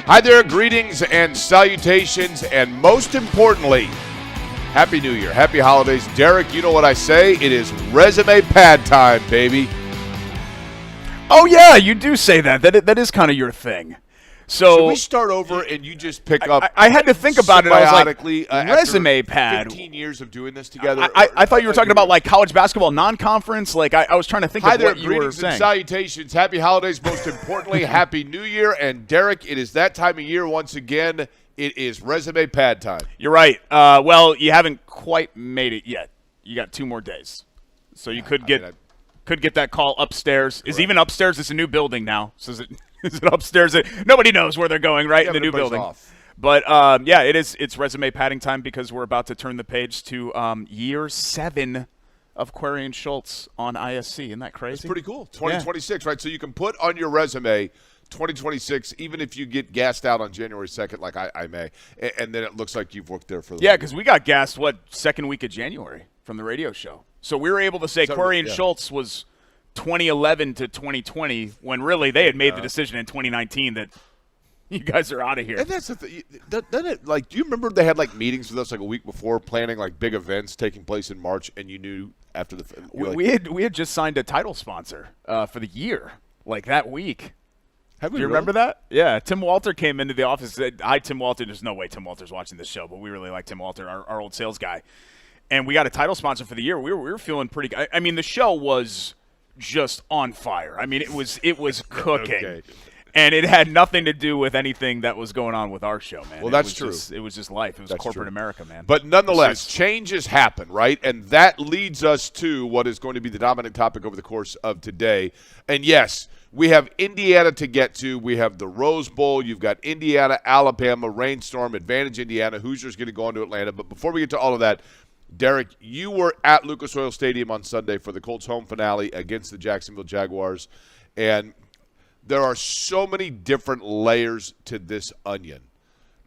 Hi there, greetings and salutations, and most importantly, Happy New Year, Happy Holidays. Derek, you know what I say? It is resume pad time, baby. Oh, yeah, you do say that. That is kind of your thing. So should we start over and you just pick up? I had to think about it. I was like, resume after pad. 15 years of doing this together. I thought you were talking about like college basketball non-conference. Like I was trying to think of what you were saying. Greetings and salutations. Happy holidays. Most importantly, Happy New Year. And Derek, it is that time of year once again. It is resume pad time. You're right. Well, you haven't quite made it yet. You got 2 more days, so you could get that call upstairs. Correct. Is even upstairs? It's a new building now. So is it upstairs? Nobody knows where they're going, right? In the new building. Off. But yeah, it's resume padding time because we're about to turn the page to year 7 of Query Schultz on ISC. Isn't that crazy? It's pretty cool. 2026, right? So you can put on your resume 2026, even if you get gassed out on January 2nd, like I may, and then it looks like you've worked there for the yeah, because we got gassed, second week of January from the radio show. So we were able to say Query Schultz was 2011 to 2020 when really they had made the decision in 2019 that you guys are out of here. And that's the thing. Doesn't it, like, do you remember they had like meetings with us like a week before planning like big events taking place in March, and you knew after the we had just signed a title sponsor for the year like that week. Do you remember that? Yeah, Tim Walter came into the office and said, hi, Tim Walter. There's no way Tim Walter's watching this show, but we really like Tim Walter, our old sales guy. And we got a title sponsor for the year. We were feeling pretty good. I mean, the show was just on fire. I mean, it was cooking. Okay. And it had nothing to do with anything that was going on with our show, man. Well, that's true. It was just life. It was corporate America, man. But nonetheless, changes happen, right? And that leads us to what is going to be the dominant topic over the course of today. And yes, we have Indiana to get to. We have the Rose Bowl. You've got Indiana, Alabama, rainstorm, advantage Indiana. Hoosiers going to go into Atlanta. But before we get to all of that, Derek, you were at Lucas Oil Stadium on Sunday for the Colts home finale against the Jacksonville Jaguars. And there are so many different layers to this onion,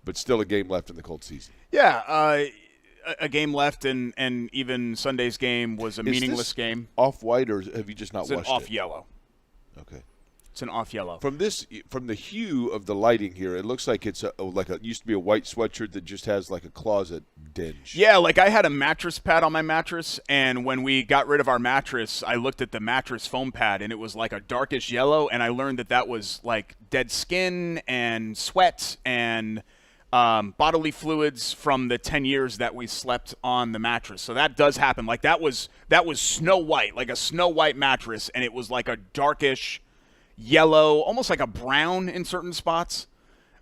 but still a game left in the Colts season. Yeah, a game left, and even Sunday's game was a meaningless game. Off-white, or have you just not watched it? It's an off-yellow. Okay. It's an off-yellow. From the hue of the lighting here, it looks like it's used to be a white sweatshirt that just has like a closet dinge. Yeah, like I had a mattress pad on my mattress, and when we got rid of our mattress, I looked at the mattress foam pad, and it was like a darkish yellow, and I learned that was like dead skin and sweat and bodily fluids from the 10 years that we slept on the mattress. So that does happen. Like that was snow white, like a snow white mattress, and it was like a darkish yellow, almost like a brown in certain spots.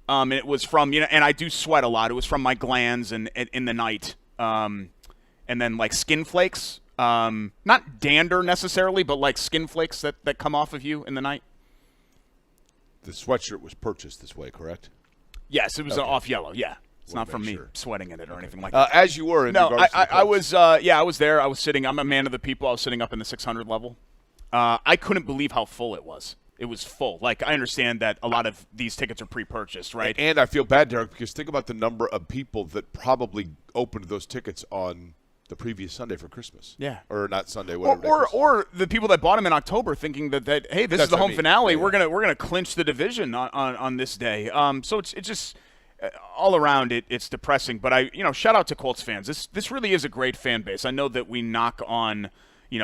And it was from, and I do sweat a lot. It was from my glands and in the night. And then like skin flakes, not dander necessarily, but like skin flakes that come off of you in the night. The sweatshirt was purchased this way, correct? Yes, it was an off yellow. Yeah. It's not from me sweating in it or anything like that. As you were in regards to the Colts. I was, I was there. I was sitting. I'm a man of the people. I was sitting up in the 600 level. I couldn't believe how full it was. It was full. Like, I understand that a lot of these tickets are pre-purchased, right? And I feel bad, Derek, because think about the number of people that probably opened those tickets on the previous Sunday for Christmas. Yeah. Or not Sunday, whatever. Or the people that bought them in October thinking that hey, this is the home finale. Yeah. We're gonna clinch the division on this day. So it's just all around it's depressing. But shout out to Colts fans. This really is a great fan base. I know that we knock on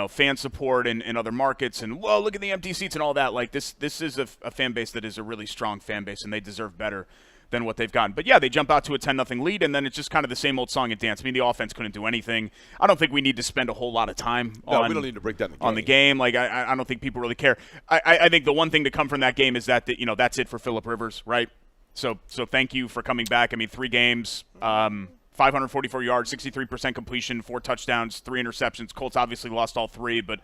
fan support in other markets and, whoa, look at the empty seats and all that. Like, this is a fan base that is a really strong fan base, and they deserve better than what they've gotten. But, yeah, they jump out to a 10-0 lead, and then it's just kind of the same old song and dance. I mean, the offense couldn't do anything. I don't think we need to spend a whole lot of time we don't need to break down the game. Like, I don't think people really care. I think the one thing to come from that game is that that's it for Phillip Rivers, right? So thank you for coming back. I mean, 3 games, 544 yards, 63% completion, 4 touchdowns, 3 interceptions. Colts obviously lost all 3, but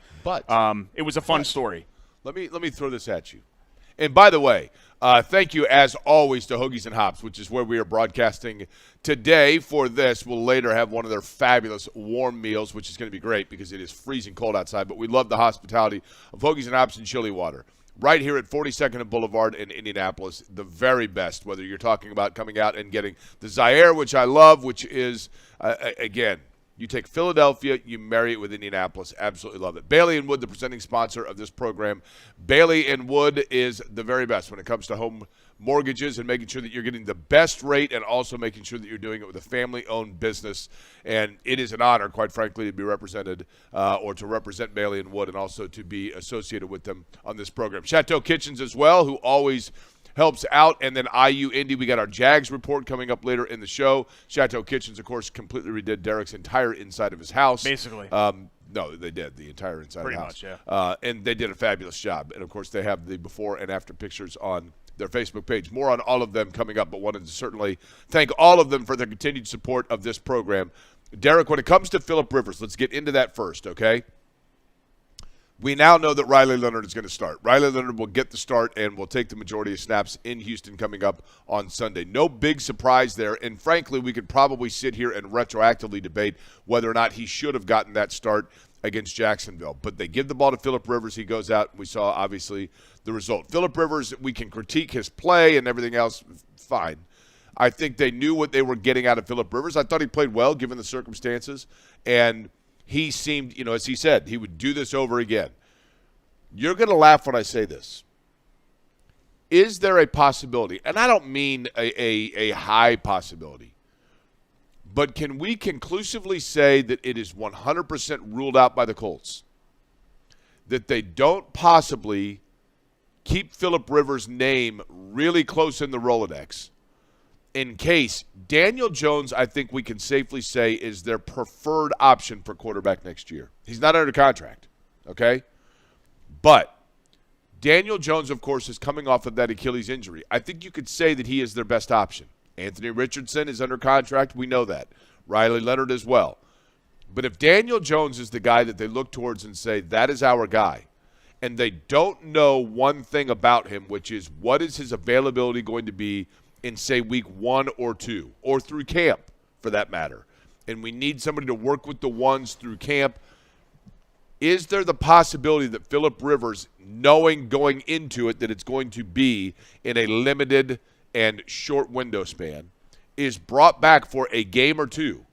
it was a fun story. Let me throw this at you. And by the way, thank you as always to Hoagies and Hops, which is where we are broadcasting today. For this, we'll later have one of their fabulous warm meals, which is going to be great because it is freezing cold outside. But we love the hospitality of Hoagies and Hops and Chili Water. Right here at 42nd and Boulevard in Indianapolis, the very best, whether you're talking about coming out and getting the Zaire, which I love, which is, again, You take Philadelphia, you marry it with Indianapolis. Absolutely love it. Bailey & Wood, the presenting sponsor of this program. Bailey & Wood is the very best when it comes to home mortgages and making sure that you're getting the best rate and also making sure that you're doing it with a family-owned business. And it is an honor, quite frankly, to be represented or to represent Bailey & Wood and also to be associated with them on this program. Chateau Kitchens as well, who always helps out. And then IU Indy, we got our Jags report coming up later in the show. Chateau Kitchens, of course, completely redid Derek's entire inside of his house. Basically. No, they did the entire inside Pretty of the house. much, yeah. And they did a fabulous job. And, of course, they have the before and after pictures on their Facebook page. More on all of them coming up, but wanted to certainly thank all of them for their continued support of this program. Derek, when it comes to Phillip Rivers, let's get into that first, okay? We now know that Riley Leonard is going to start. Riley Leonard will get the start and will take the majority of snaps in Houston coming up on Sunday. No big surprise there, and frankly, we could probably sit here and retroactively debate whether or not he should have gotten that start against Jacksonville. But they give the ball to Phillip Rivers. He goes out. We saw, obviously, the result. Phillip Rivers, we can critique his play and everything else, fine. I think they knew what they were getting out of Phillip Rivers. I thought he played well given the circumstances, and he seemed, as he said, he would do this over again. You're going to laugh when I say this. Is there a possibility, and I don't mean a high possibility, but can we conclusively say that it is 100% ruled out by the Colts that they don't possibly keep Phillip Rivers' name really close in the Rolodex in case Daniel Jones, I think we can safely say, is their preferred option for quarterback next year? He's not under contract, okay? But Daniel Jones, of course, is coming off of that Achilles injury. I think you could say that he is their best option. Anthony Richardson is under contract. We know that. Riley Leonard as well. But if Daniel Jones is the guy that they look towards and say, that is our guy, and they don't know one thing about him, which is what is his availability going to be in, say, week 1 or 2, or through camp, for that matter, and we need somebody to work with the ones through camp, is there the possibility that Phillip Rivers, knowing going into it that it's going to be in a limited and short window span, is brought back for a game or two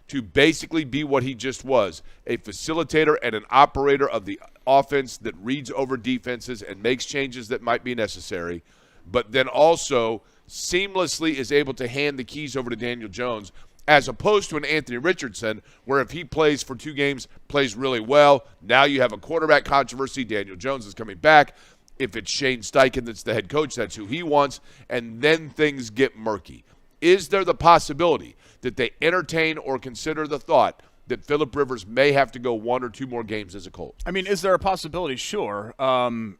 to basically be what he just was, a facilitator and an operator of the offense that reads over defenses and makes changes that might be necessary, but then also seamlessly is able to hand the keys over to Daniel Jones, as opposed to an Anthony Richardson, where if he plays for 2 games, plays really well, now you have a quarterback controversy. Daniel Jones is coming back. If it's Shane Steichen that's the head coach, that's who he wants, and then things get murky. Is there the possibility that they entertain or consider the thought that Phillip Rivers may have to go 1 or 2 more games as a Colt? I mean, is there a possibility? Sure.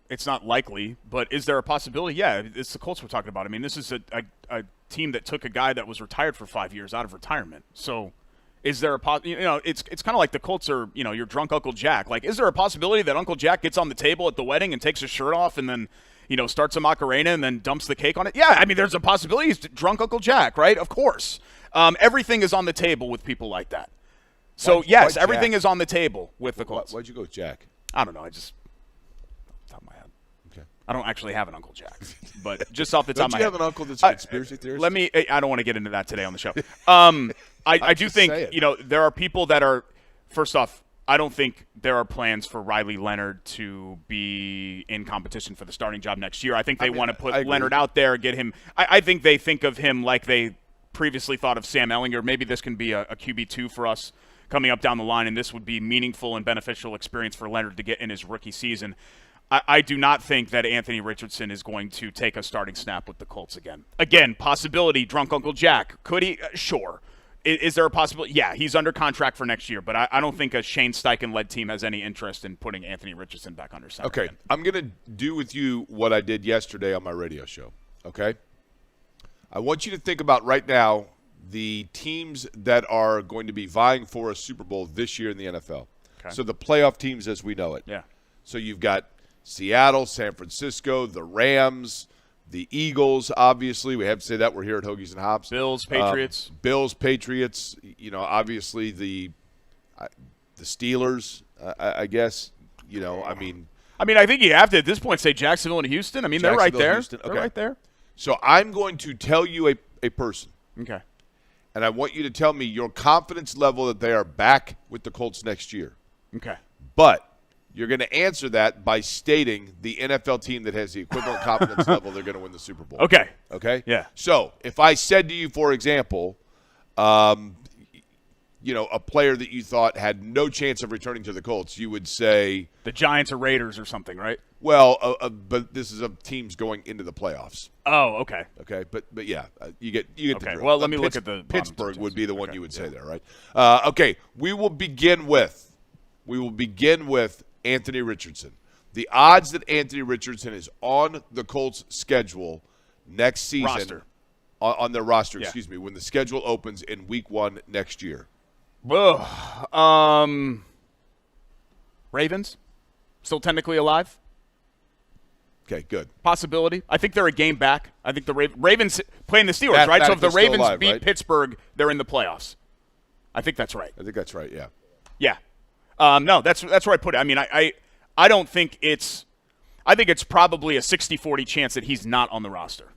It's not likely, but is there a possibility? Yeah, it's the Colts we're talking about. I mean, this is a team that took a guy that was retired for 5 years out of retirement. So is there a it's kind of like the Colts are, your drunk Uncle Jack. Like, is there a possibility that Uncle Jack gets on the table at the wedding and takes his shirt off and then, starts a Macarena and then dumps the cake on it? Yeah, I mean, there's a possibility he's drunk Uncle Jack, right? Of course. Everything is on the table with people like that. So, yes, everything is on the table with the Colts. Why'd you go with Jack? I don't know. I just – top of my head. Okay. I don't actually have an Uncle Jack. But just off the top of my head. Don't you have an uncle that's a conspiracy theorist? I don't want to get into that today on the show. I do think, there are people that are – first off, I don't think there are plans for Riley Leonard to be in competition for the starting job next year. I think they want to put Leonard out there, get him – I think they think of him like they previously thought of Sam Ehlinger. Maybe this can be a QB2 for us coming up down the line, and this would be meaningful and beneficial experience for Leonard to get in his rookie season. I do not think that Anthony Richardson is going to take a starting snap with the Colts again. Again, possibility, drunk Uncle Jack. Could he? Sure. Is there a possibility? Yeah, he's under contract for next year, but I don't think a Shane Steichen-led team has any interest in putting Anthony Richardson back under center. Okay, again. I'm going to do with you what I did yesterday on my radio show, okay? I want you to think about right now the teams that are going to be vying for a Super Bowl this year in the NFL. Okay. So the playoff teams as we know it. Yeah. So you've got Seattle, San Francisco, the Rams, the Eagles, obviously. We have to say that. We're here at Hoagies and Hops. Bills, Patriots. Patriots, obviously the Steelers, I guess. I mean, I think you have to, at this point, say Jacksonville and Houston. I mean, they're right there. Houston. Okay. They're right there. So I'm going to tell you a person. Okay. and I want you to tell me your confidence level that they are back with the Colts next year. Okay. But you're going to answer that by stating the NFL team that has the equivalent confidence level they're going to win the Super Bowl. Okay. Okay? Yeah. So if I said to you, for example, a player that you thought had no chance of returning to the Colts, you would say the Giants or Raiders or something, right? Well, but this is of teams going into the playoffs. Oh, okay. Okay, but yeah, you get the drill. Well, let me look at the Pittsburgh would be the one you would say there, right? Okay, we will begin with Anthony Richardson. The odds that Anthony Richardson is on the Colts schedule next season roster. On their roster, Yeah. excuse me, when the schedule opens in week 1 next year. Ravens still technically alive. Okay, good. Possibility. I think they're a game back. I think the Ravens playing the Steelers, right? So if the Ravens alive, beat right? Pittsburgh, they're in the playoffs. I think that's right. I think that's right, yeah. Yeah. No, that's where I put it. I mean, I don't think it's – I think it's probably a 60-40 chance that he's not on the roster.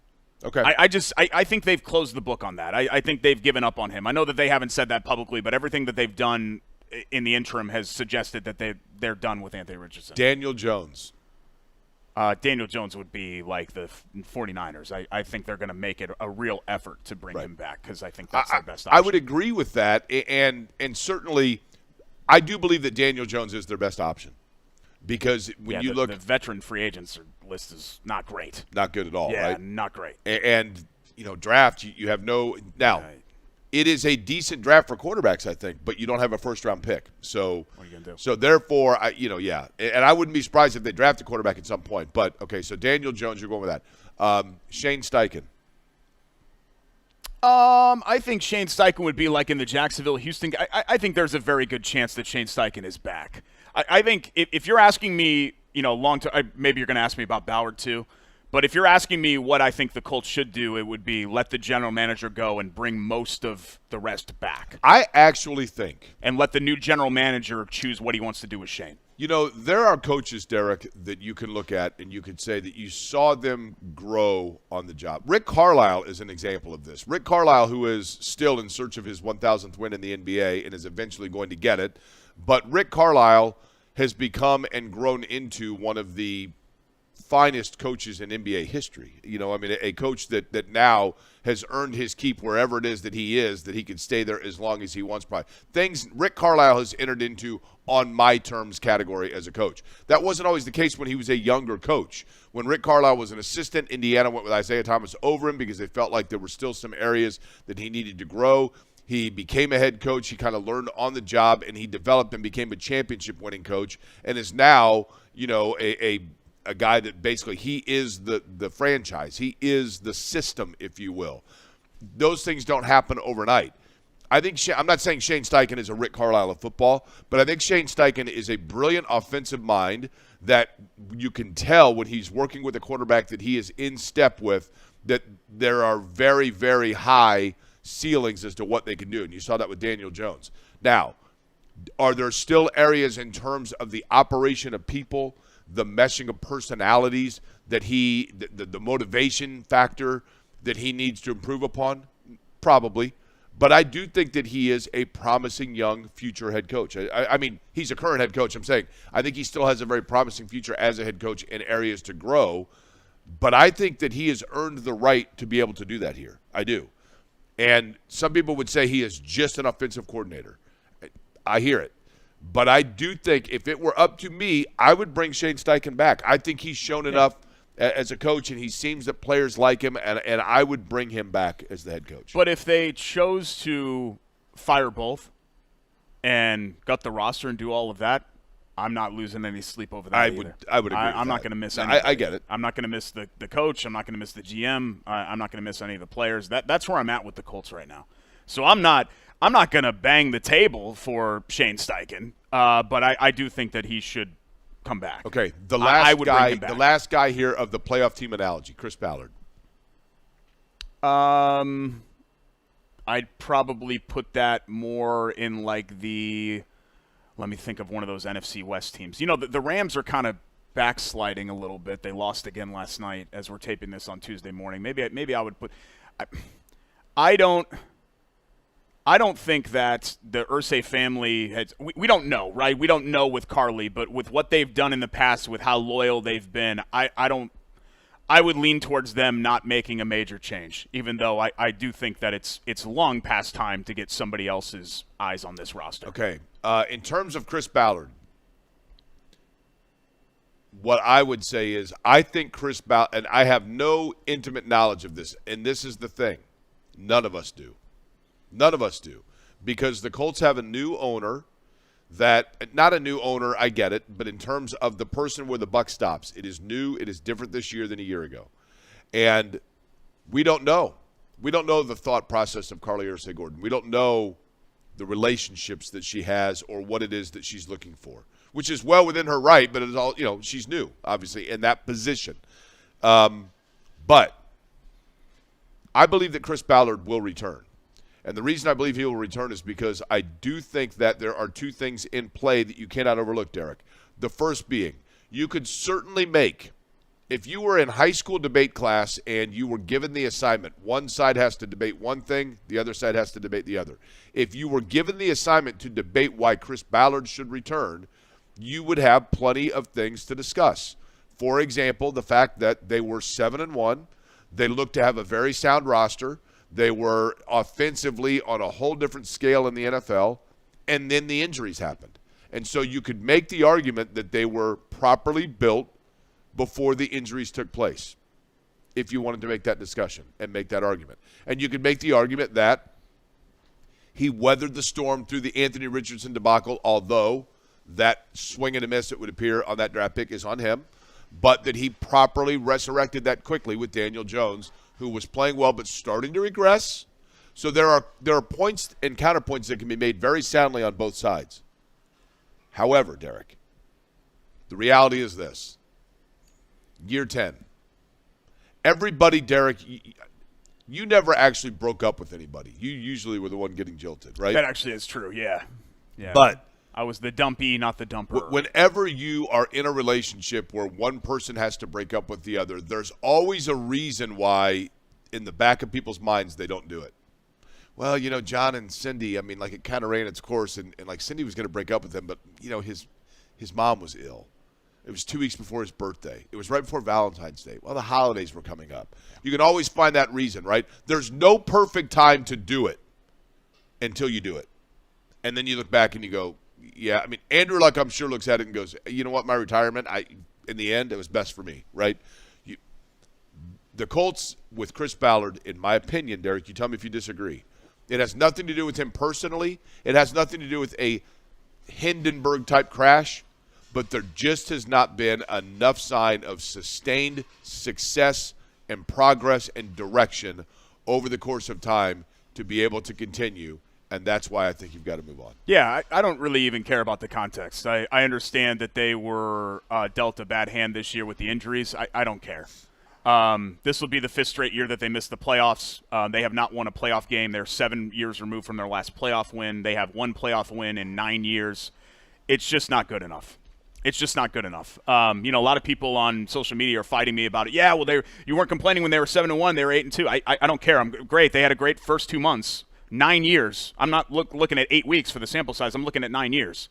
Okay. I think they've closed the book on that. I think they've given up on him. I know that they haven't said that publicly, but everything that they've done in the interim has suggested that they're done with Anthony Richardson. Daniel Jones. Daniel Jones would be like the 49ers. I think they're going to make it a real effort to bring him back because I think that's their best option. I would agree with that, and certainly I do believe that Daniel Jones is their best option because when you look – the veteran free agents list is not great. Not good at all, yeah, right? Not great. And draft, you have no – now, it is a decent draft for quarterbacks, I think, but you don't have a first-round pick. So, what are you going to do? So, therefore, yeah. And I wouldn't be surprised if they draft a quarterback at some point. But, okay, so Daniel Jones, you're going with that. Shane Steichen. I think Shane Steichen would be like in the Jacksonville-Houston. I think there's a very good chance that Shane Steichen is back. I think if you're asking me, long term, maybe you're going to ask me about Ballard too. But if you're asking me what I think the Colts should do, it would be let the general manager go and bring most of the rest back. I actually think. And let the new general manager choose what he wants to do with Shane. There are coaches, Derek, that you can look at and you could say that you saw them grow on the job. Rick Carlisle is an example of this. Rick Carlisle, who is still in search of his 1,000th win in the NBA and is eventually going to get it. But Rick Carlisle has become and grown into one of the finest coaches in NBA history. A coach that now has earned his keep wherever it is that he can stay there as long as he wants. Probably things Rick Carlisle has entered into on my terms category as a coach. That wasn't always the case when he was a younger coach. When Rick Carlisle was an assistant, Indiana went with Isaiah Thomas over him because they felt like there were still some areas that he needed to grow. He became a head coach. He kind of learned on the job, and he developed and became a championship-winning coach, and is now, a guy that basically he is the franchise. He is the system, if you will. Those things don't happen overnight. I think I'm not saying Shane Steichen is a Rick Carlisle of football, but I think Shane Steichen is a brilliant offensive mind that you can tell when he's working with a quarterback that he is in step with, that there are very, very high ceilings as to what they can do. And you saw that with Daniel Jones. Now, are there still areas in terms of the operation of people, the meshing of personalities, that the motivation factor that he needs to improve upon? Probably. But I do think that he is a promising young future head coach. I mean, he's a current head coach. I'm saying I think he still has a very promising future as a head coach in areas to grow. But I think that he has earned the right to be able to do that here. I do. And some people would say he is just an offensive coordinator. I hear it. But I do think if it were up to me, I would bring Shane Steichen back. I think he's shown enough as a coach, and he seems that players like him, and I would bring him back as the head coach. But if they chose to fire both and gut the roster and do all of that, I'm not losing any sleep over that I either. would agree I'm with not that. going to miss anything. I get it. I'm not going to miss the coach. I'm not going to miss the GM. I'm not going to miss any of the players. That's where I'm at with the Colts right now. So I'm not going to bang the table for Shane Steichen, but I do think that he should come back. Okay, I would bring him back. The last guy here of the playoff team analogy, Chris Ballard. I'd probably put that more in like the – let me think of one of those NFC West teams. The Rams are kind of backsliding a little bit. They lost again last night as we're taping this on Tuesday morning. Maybe I would put – I don't I don't think that the Irsay family has – we don't know, right? We don't know with Carly, but with what they've done in the past, with how loyal they've been, I would lean towards them not making a major change, even though I do think that it's long past time to get somebody else's eyes on this roster. Okay. In terms of Chris Ballard, what I would say is I think Chris Ballard – and I have no intimate knowledge of this, and this is the thing. None of us do. None of us do. Because the Colts have a new owner that – not a new owner, I get it, but in terms of the person where the buck stops, it is new, it is different this year than a year ago. And we don't know. We don't know the thought process of Carly Irsay-Gordon. We don't know the relationships that she has or what it is that she's looking for, which is well within her right, but it's all, she's new, obviously, in that position. But I believe that Chris Ballard will return. And the reason I believe he will return is because I do think that there are two things in play that you cannot overlook, Derek. The first being, you could certainly make, if you were in high school debate class and you were given the assignment, one side has to debate one thing, the other side has to debate the other. If you were given the assignment to debate why Chris Ballard should return, you would have plenty of things to discuss. For example, the fact that they were 7-1, they looked to have a very sound roster. They were offensively on a whole different scale in the NFL, and then the injuries happened. And so you could make the argument that they were properly built before the injuries took place, if you wanted to make that discussion and make that argument. And you could make the argument that he weathered the storm through the Anthony Richardson debacle, although that swing and a miss, it would appear, on that draft pick is on him, but that he properly resurrected that quickly with Daniel Jones, who was playing well but starting to regress. So there are points and counterpoints that can be made very soundly on both sides. However, Derek, the reality is this. Year 10. Everybody, Derek, you never actually broke up with anybody. You usually were the one getting jilted, right? That actually is true, yeah. But I was the dumpy, not the dumper. Whenever you are in a relationship where one person has to break up with the other, there's always a reason why in the back of people's minds they don't do it. Well, John and Cindy, it kind of ran its course, and Cindy was going to break up with him, but, his mom was ill. It was 2 weeks before his birthday. It was right before Valentine's Day. Well, the holidays were coming up. You can always find that reason, right? There's no perfect time to do it until you do it. And then you look back and you go, yeah, Andrew Luck, I'm sure, looks at it and goes, you know what, my retirement, in the end, it was best for me, right? The Colts with Chris Ballard, in my opinion, Derek, you tell me if you disagree. It has nothing to do with him personally. It has nothing to do with a Hindenburg-type crash, but there just has not been enough sign of sustained success and progress and direction over the course of time to be able to continue. And that's why I think you've got to move on. Yeah, I don't really even care about the context. I understand that they were dealt a bad hand this year with the injuries. I don't care. This will be the 5th straight year that they missed the playoffs. They have not won a playoff game. They're 7 years removed from their last playoff win. They have 1 playoff win in 9 years. It's just not good enough. It's just not good enough. A lot of people on social media are fighting me about it. Yeah, well, you weren't complaining when they were 7-1. They were 8-2. I don't care. I'm great. They had a great first 2 months. 9 years. I'm not looking at 8 weeks for the sample size. I'm looking at 9 years.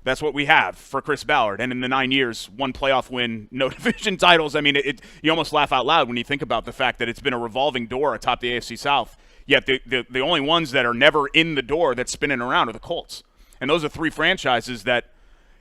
That's what we have for Chris Ballard. And in the 9 years, 1 playoff win, no division titles. You almost laugh out loud when you think about the fact that it's been a revolving door atop the AFC South. Yet the only ones that are never in the door that's spinning around are the Colts. And those are 3 franchises that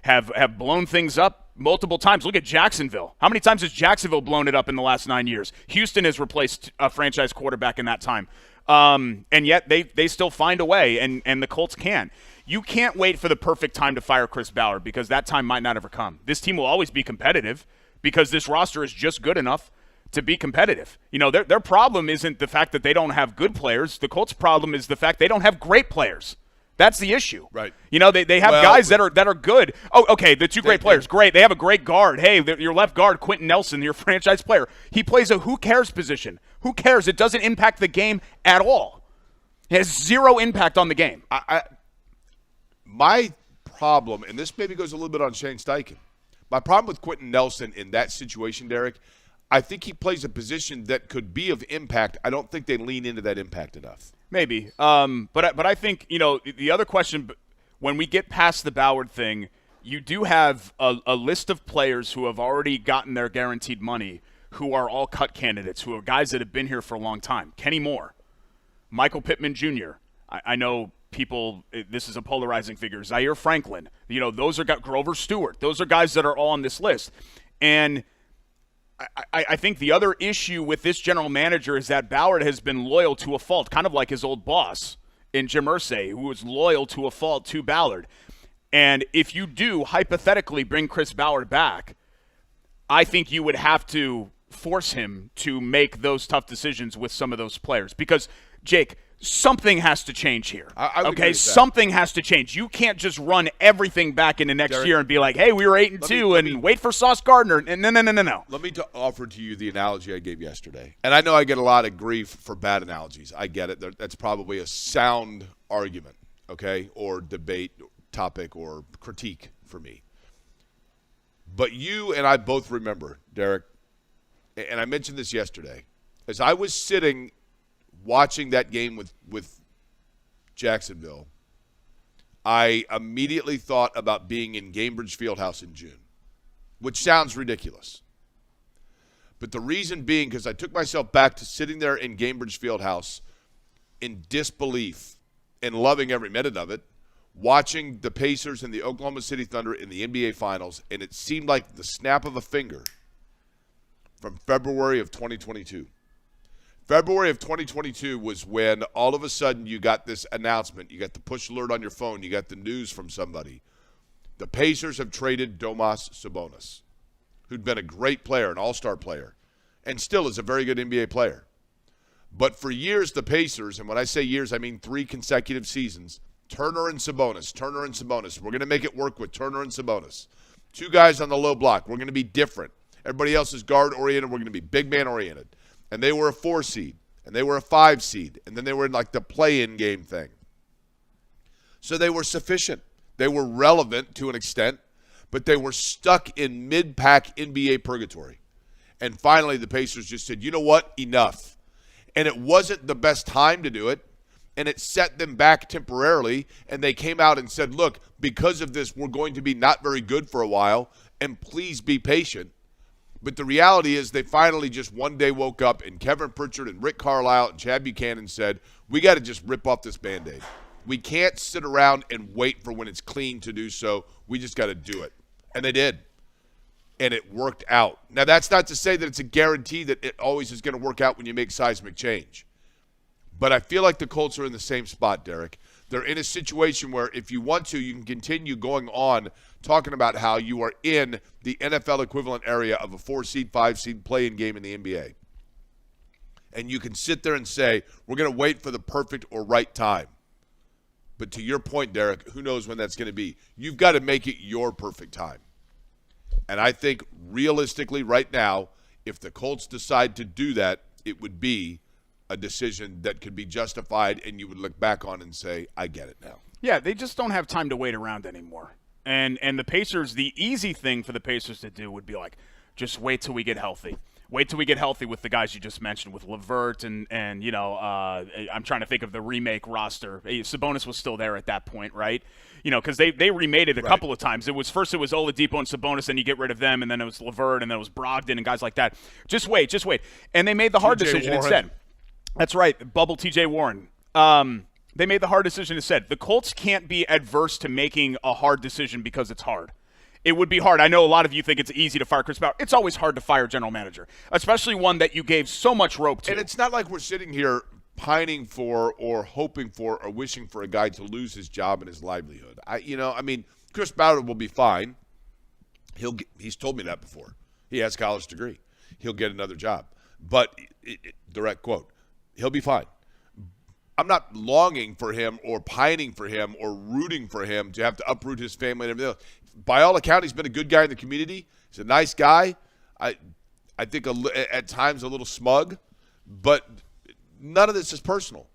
have blown things up multiple times. Look at Jacksonville. How many times has Jacksonville blown it up in the last 9 years? Houston has replaced a franchise quarterback in that time. And yet they still find a way, and the Colts can. You can't wait for the perfect time to fire Chris Ballard because that time might not ever come. This team will always be competitive because this roster is just good enough to be competitive. Their problem isn't the fact that they don't have good players. The Colts' problem is the fact they don't have great players. That's the issue. Right. They have guys that are good. Oh, okay, the 2 great players. Great. They have a great guard. Hey, your left guard, Quentin Nelson, your franchise player. He plays a who cares position. Who cares? It doesn't impact the game at all. It has 0 impact on the game. My problem, and this maybe goes a little bit on Shane Steichen, my problem with Quentin Nelson in that situation, Derek, I think he plays a position that could be of impact. I don't think they lean into that impact enough. Maybe. But I think, the other question, when we get past the Ballard thing, you do have a list of players who have already gotten their guaranteed money who are all cut candidates, who are guys that have been here for a long time. Kenny Moore, Michael Pittman Jr. I know people, this is a polarizing figure. Zaire Franklin, those are Grover Stewart. Those are guys that are all on this list. And I think the other issue with this general manager is that Ballard has been loyal to a fault, kind of like his old boss in Jim Irsay, who was loyal to a fault to Ballard. And if you do hypothetically bring Chris Ballard back, I think you would have to force him to make those tough decisions with some of those players. Because, Jake, something has to change here. I would agree with that. Something has to change. You can't just run everything back into next year and be like, hey, we were 8-2 and wait for Sauce Gardner. No. Let me offer to you the analogy I gave yesterday. And I know I get a lot of grief for bad analogies. I get it. That's probably a sound argument, okay, or debate topic or critique for me. But you and I both remember, Derek, and I mentioned this yesterday, as I was sitting watching that game with Jacksonville, I immediately thought about being in Gainbridge Fieldhouse in June, which sounds ridiculous. But the reason being, because I took myself back to sitting there in Gainbridge Fieldhouse in disbelief and loving every minute of it, watching the Pacers and the Oklahoma City Thunder in the NBA Finals, and it seemed like the snap of a finger from February of 2022. February of 2022 was when all of a sudden you got this announcement. You got the push alert on your phone. You got the news from somebody. The Pacers have traded Domas Sabonis, who'd been a great player, an all-star player, and still is a very good NBA player. But for years, the Pacers, and when I say years, I mean 3 consecutive seasons, Turner and Sabonis. We're going to make it work with Turner and Sabonis. 2 guys on the low block. We're going to be different. Everybody else is guard-oriented. We're going to be big man-oriented. And they were a 4 seed, and they were a 5 seed, and then they were in like the play-in game thing. So they were sufficient. They were relevant to an extent, but they were stuck in mid-pack NBA purgatory. And finally, the Pacers just said, you know what, enough. And it wasn't the best time to do it, and it set them back temporarily, and they came out and said, look, because of this, we're going to be not very good for a while, and please be patient. But the reality is they finally just one day woke up, and Kevin Pritchard and Rick Carlisle and Chad Buchanan said, we got to just rip off this Band-Aid. We can't sit around and wait for when it's clean to do so. We just got to do it. And they did. And it worked out. Now, that's not to say that it's a guarantee that it always is going to work out when you make seismic change. But I feel like the Colts are in the same spot, Derek. They're in a situation where if you want to, you can continue going on talking about how you are in the NFL equivalent area of a 4-seed, 5-seed play-in game in the NBA. And you can sit there and say, we're going to wait for the perfect or right time. But to your point, Derek, who knows when that's going to be? You've got to make it your perfect time. And I think realistically right now, if the Colts decide to do that, it would be a decision that could be justified and you would look back on and say, I get it now. Yeah, they just don't have time to wait around anymore. And the Pacers, the easy thing for the Pacers to do would be like, just wait till we get healthy. Wait till we get healthy with the guys you just mentioned, with LeVert and I'm trying to think of the remake roster. Sabonis was still there at that point, right? Because they remade it a couple of times. It was Oladipo and Sabonis, and you get rid of them, and then it was LeVert, and then it was Brogdon and guys like that. Just wait. And they made the hard decision instead. That's right, bubble T.J. Warren. They made the hard decision instead. The Colts can't be adverse to making a hard decision because it's hard. It would be hard. I know a lot of you think it's easy to fire Chris Ballard. It's always hard to fire a general manager, especially one that you gave so much rope to. And it's not like we're sitting here pining for or hoping for or wishing for a guy to lose his job and his livelihood. Chris Ballard will be fine. He's told me that before. He has a college degree. He'll get another job. But, direct quote, he'll be fine. I'm not longing for him or pining for him or rooting for him to have to uproot his family and everything else. By all accounts, he's been a good guy in the community. He's a nice guy. I think at times a little smug, but none of this is personal.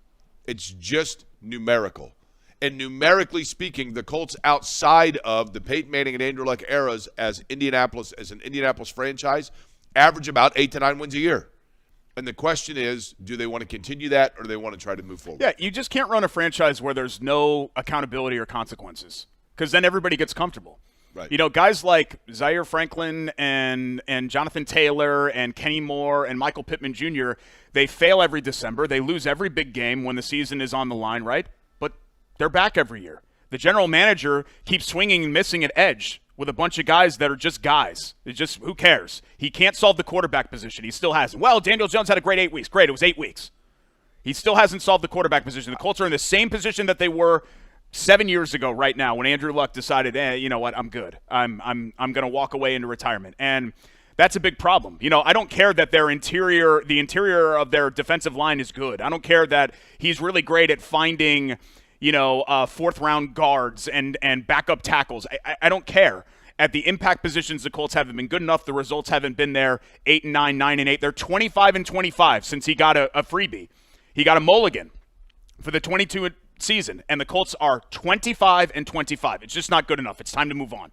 It's just numerical. And numerically speaking, the Colts outside of the Peyton Manning and Andrew Luck eras as an Indianapolis franchise average about 8 to 9 wins a year. And the question is, do they want to continue that or do they want to try to move forward? Yeah, you just can't run a franchise where there's no accountability or consequences because then everybody gets comfortable. Right. You know, guys like Zaire Franklin and Jonathan Taylor and Kenny Moore and Michael Pittman Jr., they fail every December. They lose every big game when the season is on the line, right? But they're back every year. The general manager keeps swinging and missing at edge with a bunch of guys that are just guys. It's just, who cares? He can't solve the quarterback position. He still hasn't. Well, Daniel Jones had a great 8 weeks. Great, it was 8 weeks. He still hasn't solved the quarterback position. The Colts are in the same position that they were 7 years ago right now when Andrew Luck decided, you know what, I'm good. I'm going to walk away into retirement. And that's a big problem. You know, I don't care that the interior of their defensive line is good. I don't care that he's really great at finding – fourth-round guards and backup tackles. I don't care. At the impact positions, the Colts haven't been good enough. The results haven't been there. 8-9, 9-8. They're 25-25 since he got a freebie. He got a mulligan for the 22 season, and the Colts are 25-25. It's just not good enough. It's time to move on.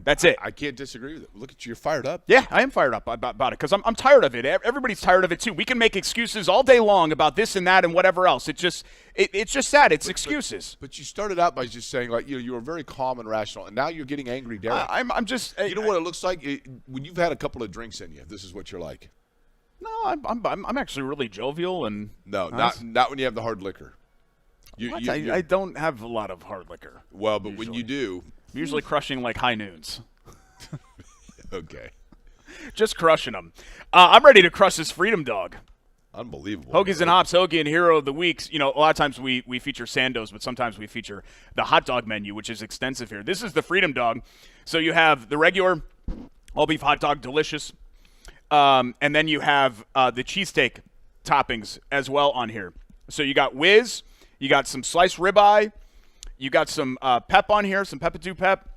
That's it. I can't disagree with it. Look at you. You're fired up. Yeah, I am fired up about it because I'm tired of it. Everybody's tired of it too. We can make excuses all day long about this and that and whatever else. It's just sad. It's excuses. But you started out by just saying, like, you were very calm and rational, and now you're getting angry, Derek. I'm just. You know what it looks like when you've had a couple of drinks in you. This is what you're like. No, I'm actually really jovial and. No, not when you have the hard liquor. I don't have a lot of hard liquor. Well, but usually. when you do. I'm usually crushing like high noons. Okay. Just crushing them. I'm ready to crush this Phreedom dog. Unbelievable. Hoagies and Hops, Hoagie and Hero of the Weeks. You know, a lot of times we feature Sandos, but sometimes we feature the hot dog menu, which is extensive here. This is the Phreedom dog. So you have the regular all-beef hot dog, delicious. And then you have the cheesesteak toppings as well on here. So you got whiz, you got some sliced ribeye, you got some pep on here, some peppa-do pep,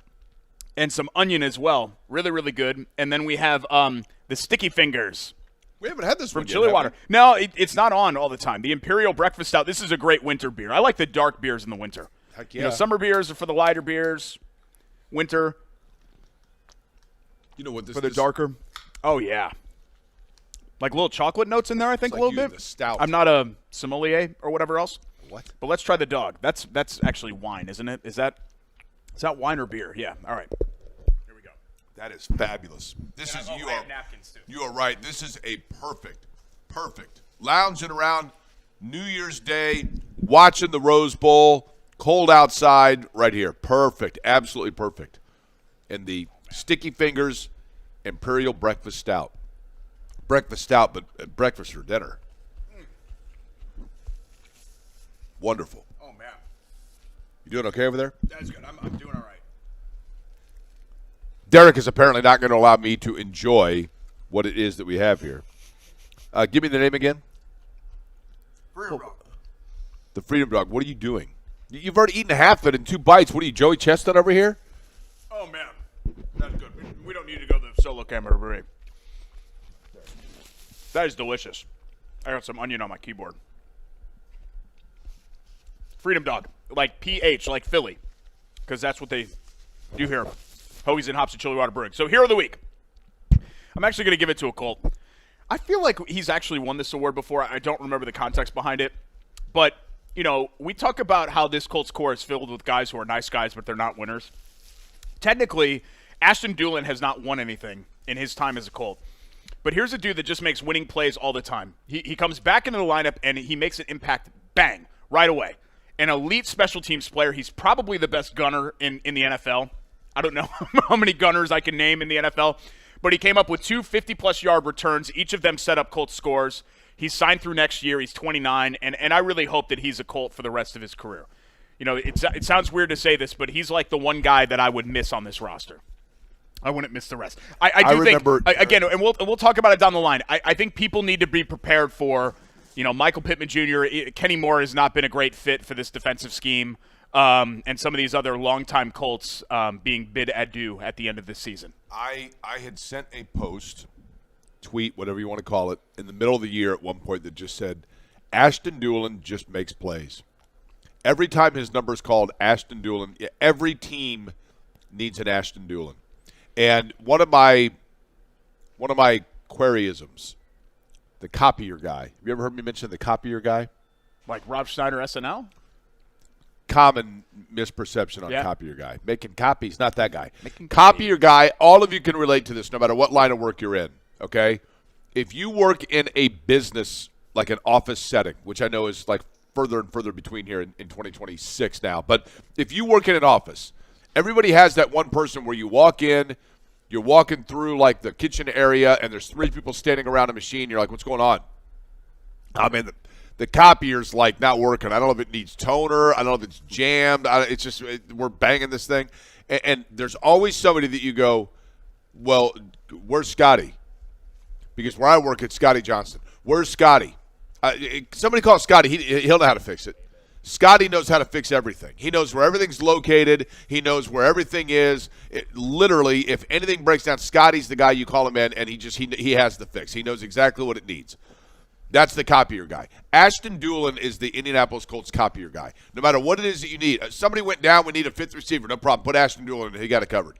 and some onion as well. Really, really good. And then we have the sticky fingers. We haven't had this from one yet, Chili Water. No, it's not on all the time. The Imperial Breakfast Stout. This is a great winter beer. I like the dark beers in the winter. Heck yeah. You know, summer beers are for the lighter beers. Winter. You know what this for the darker. Oh yeah. Like little chocolate notes in there, I think, like a little bit. The stout. I'm not a sommelier or whatever else. What? But let's try the dog. That's actually wine, isn't it? Is that wine or beer? Yeah. All right. Here we go. That is fabulous. This is you are napkins too. You are right. This is a perfect lounging around New Year's Day, watching the Rose Bowl, cold outside, right here. Perfect. Absolutely perfect. And the Sticky Fingers Imperial Breakfast Stout. Breakfast stout, but breakfast for dinner. Wonderful. Oh, man. You doing okay over there? That's good. I'm doing all right. Derek is apparently not going to allow me to enjoy what it is that we have here. Give me the name again. Phreedom Dog. The Phreedom Dog. What are you doing? You've already eaten half of it in 2 bites. What are you, Joey Chestnut over here? Oh, man. That's good. We don't need to go to the solo camera break. That is delicious. I got some onion on my keyboard. Phreedom Dog, like PH, like Philly, because that's what they do here. Hoagies and Hops and Chili Water Brewing. So Hero of the Week. I'm actually going to give it to a Colt. I feel like he's actually won this award before. I don't remember the context behind it. But, you know, we talk about how this Colts core is filled with guys who are nice guys, but they're not winners. Technically, Ashton Dulin has not won anything in his time as a Colt. But here's a dude that just makes winning plays all the time. He comes back into the lineup, and he makes an impact, bang, right away. An elite special teams player. He's probably the best gunner in the NFL. I don't know how many gunners I can name in the NFL. But he came up with 2 50-plus yard returns. Each of them set up Colts scores. He's signed through next year. He's 29, and I really hope that he's a Colt for the rest of his career. You know, it sounds weird to say this, but he's like the one guy that I would miss on this roster. I wouldn't miss the rest. I remember, think, again, and we'll talk about it down the line. I think people need to be prepared for, you know, Michael Pittman Jr., Kenny Moore has not been a great fit for this defensive scheme, and some of these other longtime Colts being bid adieu at the end of this season. I had sent a post, tweet, whatever you want to call it, in the middle of the year at one point that just said, Ashton Dulin just makes plays. Every time his number is called Ashton Dulin, every team needs an Ashton Dulin. And one of my queryisms the copier guy. Have you ever heard me mention the copier guy? Like Rob Schneider, SNL? Common misperception on Yeah. copier guy. Making copies, not that guy. Making Copier guy, all of you can relate to this no matter what line of work you're in, okay? If you work in a business, like an office setting, which I know is like further and further between here in 2026 now, but if you work in an office, everybody has that one person where you walk in, you're walking through like the kitchen area, and there's 3 people standing around a machine. You're like, what's going on? I mean, the copier's like not working. I don't know if it needs toner. I don't know if it's jammed. It's just we're banging this thing. And there's always somebody that you go, well, where's Scotty? Because where I work, it's Scotty Johnston. Where's Scotty? Somebody call Scotty. He'll know how to fix it. Scotty knows how to fix everything. He knows where everything's located. He knows where everything is. Literally, if anything breaks down, Scotty's the guy you call him in, and he has the fix. He knows exactly what it needs. That's the copier guy. Ashton Doolin is the Indianapolis Colts copier guy. No matter what it is that you need. Somebody went down. We need a 5th receiver. No problem. Put Ashton Doolin in. He got it covered.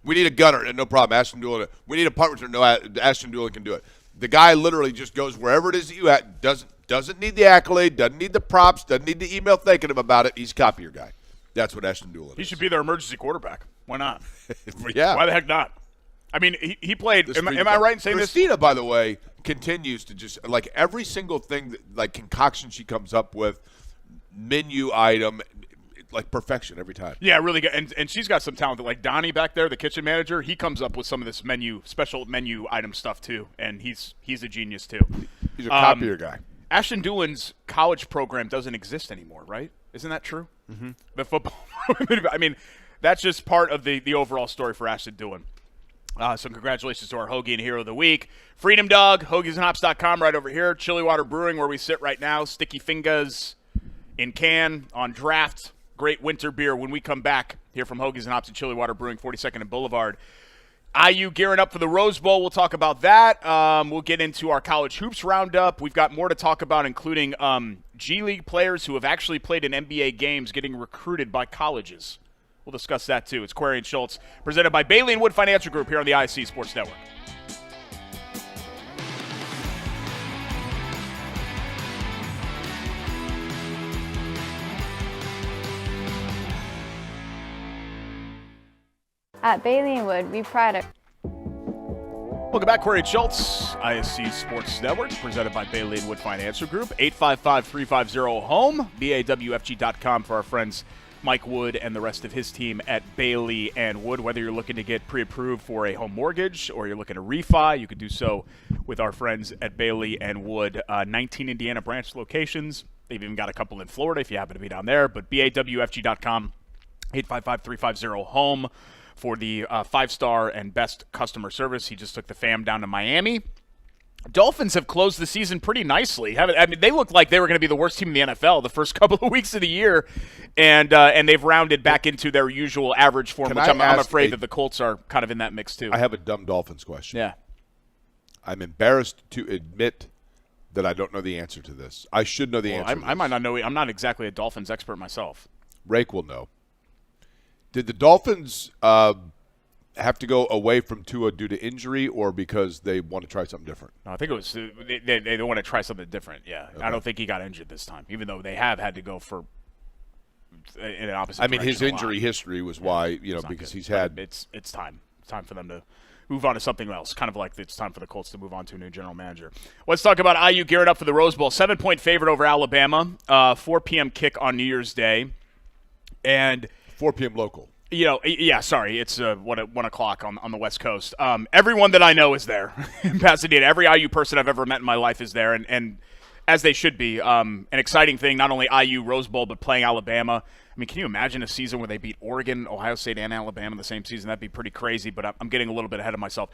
We need a gunner. No problem. Ashton Doolin. We need a punt return. No, Ashton Doolin can do it. The guy literally just goes wherever it is that you at. Doesn't need the accolade. Doesn't need the props. Doesn't need the email thanking him about it. He's a copier guy. That's what Ashton Doolin is. He should be their emergency quarterback. Why not? Yeah. Why the heck not? I mean, he played. Am I right in saying Christina, by the way, continues to just like every single thing, like concoction she comes up with, menu item, like perfection every time. Yeah, really good. And she's got some talent. Like Donnie back there, the kitchen manager, he comes up with some of this special menu item stuff too, and he's a genius too. He's a copier guy. Ashton Doolin's college program doesn't exist anymore, right? Isn't that true? Mm-hmm. The football. I mean, that's just part of the overall story for Ashton Doolin. So congratulations to our Hoagie and Hero of the Week. Phreedom Dog, hoagiesandhops.com right over here. Chili Water Brewing where we sit right now. Sticky Fingers in can on draft. Great winter beer when we come back here from Hoagies and Hops and Chili Water Brewing, 42nd and Boulevard. IU gearing up for the Rose Bowl. We'll talk about that. We'll get into our college hoops roundup. We've got more to talk about, including G League players who have actually played in NBA games getting recruited by colleges. We'll discuss that, too. It's Query Schultz, presented by Bailey & Wood Financial Group here on the ISC Sports Network. At Bailey & Wood, we pride our... Welcome back, Query Schultz, ISC Sports Network, presented by Bailey & Wood Financial Group. 855-350-HOME, BAWFG.com for our friends Mike Wood and the rest of his team at Bailey & Wood. Whether you're looking to get pre-approved for a home mortgage or you're looking to refi, you can do so with our friends at Bailey & Wood. 19 Indiana branch locations. They've even got a couple in Florida if you happen to be down there. But BAWFG.com, 855-350-HOME for the 5-star and best customer service. He just took the fam down to Miami. Dolphins have closed the season pretty nicely. I mean, they looked like they were going to be the worst team in the NFL the first couple of weeks of the year, and they've rounded back into their usual average form, which I'm afraid that the Colts are kind of in that mix too. I have a dumb Dolphins question. Yeah. I'm embarrassed to admit that I don't know the answer to this. I should know the answer. I might not know. I'm not exactly a Dolphins expert myself. Rake will know. Did the Dolphins have to go away from Tua due to injury or because they want to try something different? No, I think it was they want to try something different, yeah. Okay. I don't think he got injured this time, even though they have had to go for in an opposite direction. I mean, his injury history was why, because he's had – It's time. It's time for them to move on to something else, kind of like it's time for the Colts to move on to a new general manager. Let's talk about IU gearing up for the Rose Bowl. 7-point favorite over Alabama, 4 p.m. kick on New Year's Day. And 4 p.m. local. It's 1 o'clock on the West Coast. Everyone that I know is there in Pasadena. Every IU person I've ever met in my life is there, and as they should be. An exciting thing, not only IU Rose Bowl, but playing Alabama. I mean, can you imagine a season where they beat Oregon, Ohio State, and Alabama in the same season? That'd be pretty crazy, but I'm getting a little bit ahead of myself.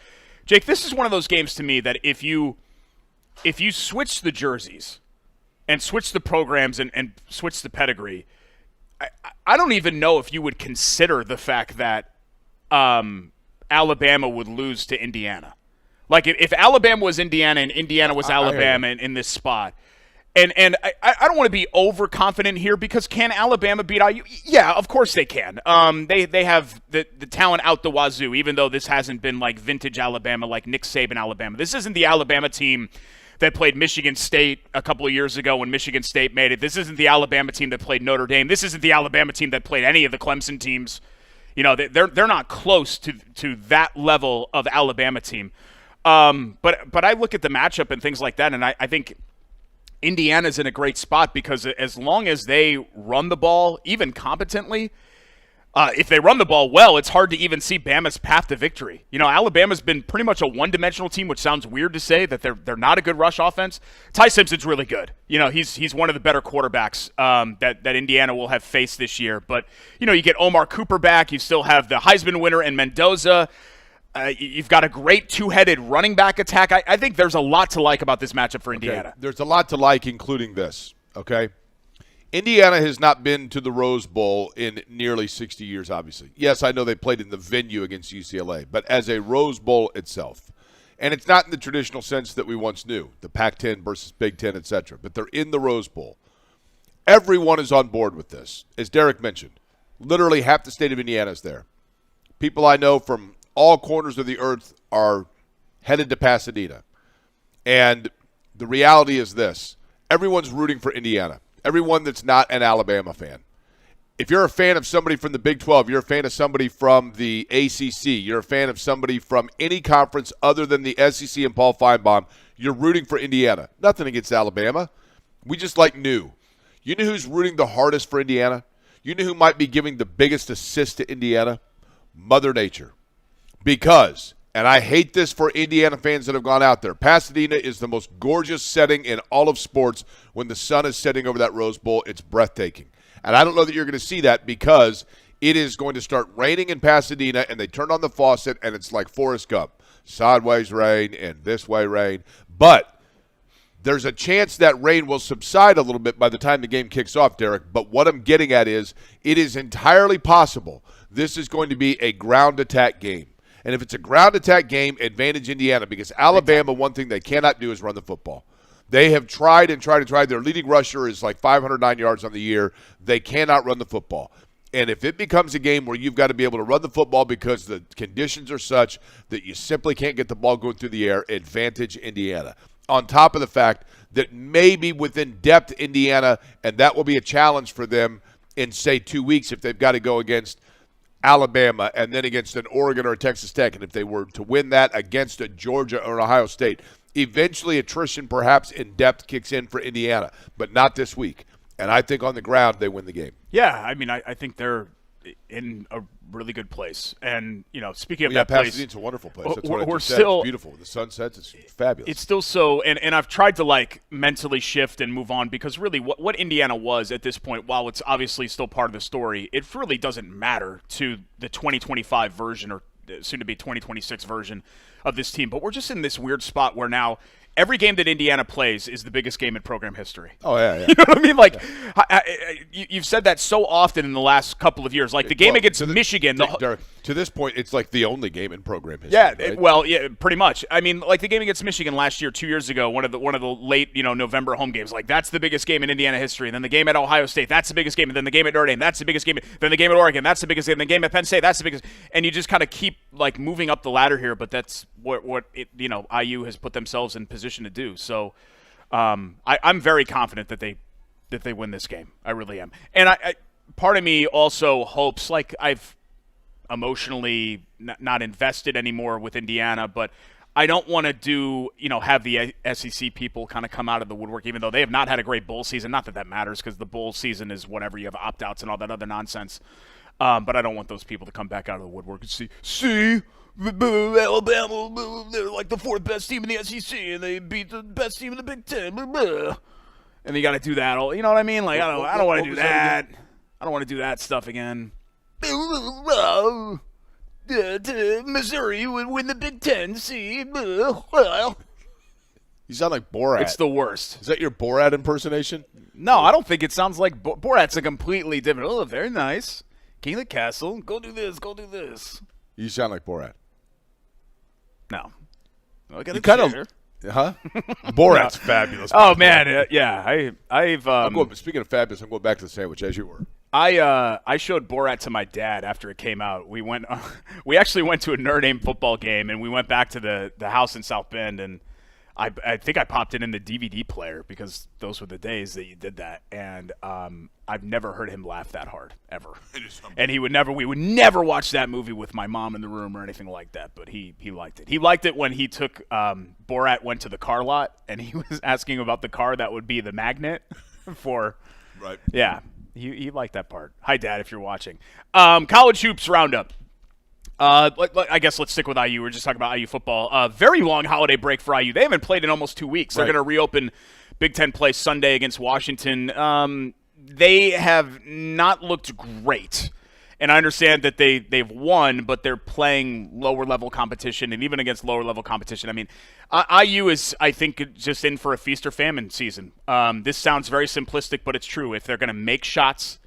Jake, this is one of those games to me that if you switch the jerseys and switch the programs and switch the pedigree, I don't even know if you would consider the fact that Alabama would lose to Indiana. Like, if Alabama was Indiana and Indiana was Alabama in this spot. And I don't want to be overconfident here because can Alabama beat IU? Yeah, of course they can. They have the talent out the wazoo, even though this hasn't been like vintage Alabama, like Nick Saban Alabama. This isn't the Alabama team that played Michigan State a couple of years ago when Michigan State made it. This isn't the Alabama team that played Notre Dame. This isn't the Alabama team that played any of the Clemson teams. You know, they're not close to that level of Alabama team. But I look at the matchup and things like that, and I think Indiana's in a great spot because as long as they run the ball, even competently, if they run the ball well, it's hard to even see Bama's path to victory. You know, Alabama's been pretty much a one-dimensional team, which sounds weird to say that they're not a good rush offense. Ty Simpson's really good. You know, he's one of the better quarterbacks that Indiana will have faced this year. But, you know, you get Omar Cooper back. You still have the Heisman winner in Mendoza. You've got a great two-headed running back attack. I think there's a lot to like about this matchup for Indiana. Okay. There's a lot to like, including this, okay? Indiana has not been to the Rose Bowl in nearly 60 years, obviously. Yes, I know they played in the venue against UCLA, but as a Rose Bowl itself. And it's not in the traditional sense that we once knew, the Pac-10 versus Big Ten, et cetera, but they're in the Rose Bowl. Everyone is on board with this. As Derek mentioned, literally half the state of Indiana is there. People I know from all corners of the earth are headed to Pasadena. And the reality is this. Everyone's rooting for Indiana. Everyone that's not an Alabama fan. If you're a fan of somebody from the Big 12, you're a fan of somebody from the ACC, you're a fan of somebody from any conference other than the SEC and Paul Feinbaum, you're rooting for Indiana. Nothing against Alabama. We just like new. You know who's rooting the hardest for Indiana? You know who might be giving the biggest assist to Indiana? Mother Nature. Because, and I hate this for Indiana fans that have gone out there, Pasadena is the most gorgeous setting in all of sports. When the sun is setting over that Rose Bowl, it's breathtaking. And I don't know that you're going to see that because it is going to start raining in Pasadena, and they turn on the faucet, and it's like Forrest Gump. Sideways rain and this way rain. But there's a chance that rain will subside a little bit by the time the game kicks off, Derek. But what I'm getting at is it is entirely possible this is going to be a ground attack game. And if it's a ground attack game, advantage Indiana, because Alabama, one thing they cannot do is run the football. They have tried and tried and tried. Their leading rusher is like 509 yards on the year. They cannot run the football. And if it becomes a game where you've got to be able to run the football because the conditions are such that you simply can't get the ball going through the air, advantage Indiana. On top of the fact that maybe within depth Indiana, and that will be a challenge for them in, say, 2 weeks if they've got to go against Alabama and then against an Oregon or a Texas Tech. And if they were to win that against a Georgia or Ohio State, eventually attrition perhaps in depth kicks in for Indiana, but not this week. And I think on the ground they win the game. Yeah, I mean, I think they're in a really good place. And, you know, speaking of that place. Pasadena's a wonderful place. That's what I we're just said. still, it's beautiful. The sun sets. It's fabulous. It's still so, and I've tried to, like, mentally shift and move on because really what Indiana was at this point, while it's obviously still part of the story, it really doesn't matter to the 2025 version or soon to be 2026 version of this team. But we're just in this weird spot where now every game that Indiana plays is the biggest game in program history. Oh, yeah. You know what I mean? Like, you've said that so often in the last couple of years. Like, the game against Michigan. Derek, to this point, it's like the only game in program history. Yeah, right? Yeah, pretty much. I mean, like the game against Michigan last year, 2 years ago, one of the late, November home games. Like, that's the biggest game in Indiana history. And then the game at Ohio State, that's the biggest game. And then the game at Notre Dame, that's the biggest game. Then the game at Oregon, that's the biggest game. And the game at Penn State, that's the biggest. And you just kind of keep, like, moving up the ladder here. But that's what IU has put themselves in position to do. So I'm very confident that they win this game. I really am. And I part of me also hopes, like, I've emotionally not invested anymore with Indiana, but I don't want to have the SEC people kind of come out of the woodwork, even though they have not had a great bowl season. Not that that matters, because the bowl season is whatever. You have opt-outs and all that other nonsense. But I don't want those people to come back out of the woodwork and see, Alabama, they're like the fourth best team in the SEC, and they beat the best team in the Big Ten. And you got to do that all. You know what I mean? Like, I don't want to do that. I don't want to do that stuff again. Missouri would win the Big Ten. See, you sound like Borat. It's the worst. Is that your Borat impersonation? No, I don't think it sounds like Borat's a completely different. Oh, very nice. King of the Castle. Go do this. Go do this. You sound like Borat. No. I got you kind of. Huh? Borat's fabulous. Oh man, yeah. I've. Speaking of fabulous, I'm going back to the sandwich as you were. I showed Borat to my dad after it came out. We actually went to a Notre Dame football game, and we went back to the house in South Bend, and I think I popped it in the DVD player because those were the days that you did that, and I've never heard him laugh that hard ever. And we would never watch that movie with my mom in the room or anything like that. But he liked it. He liked it when he took Borat went to the car lot and he was asking about the car that would be the magnet for. Right. Yeah, he liked that part. Hi, Dad, if you're watching. College hoops roundup. I guess let's stick with IU. We're just talking about IU football. Very long holiday break for IU. They haven't played in almost 2 weeks. They're going to reopen Big Ten play Sunday against Washington. They have not looked great. And I understand that they've won, but they're playing lower-level competition, and even against lower-level competition. I mean, IU is, I think, just in for a feast or famine season. This sounds very simplistic, but it's true. If they're going to make shots,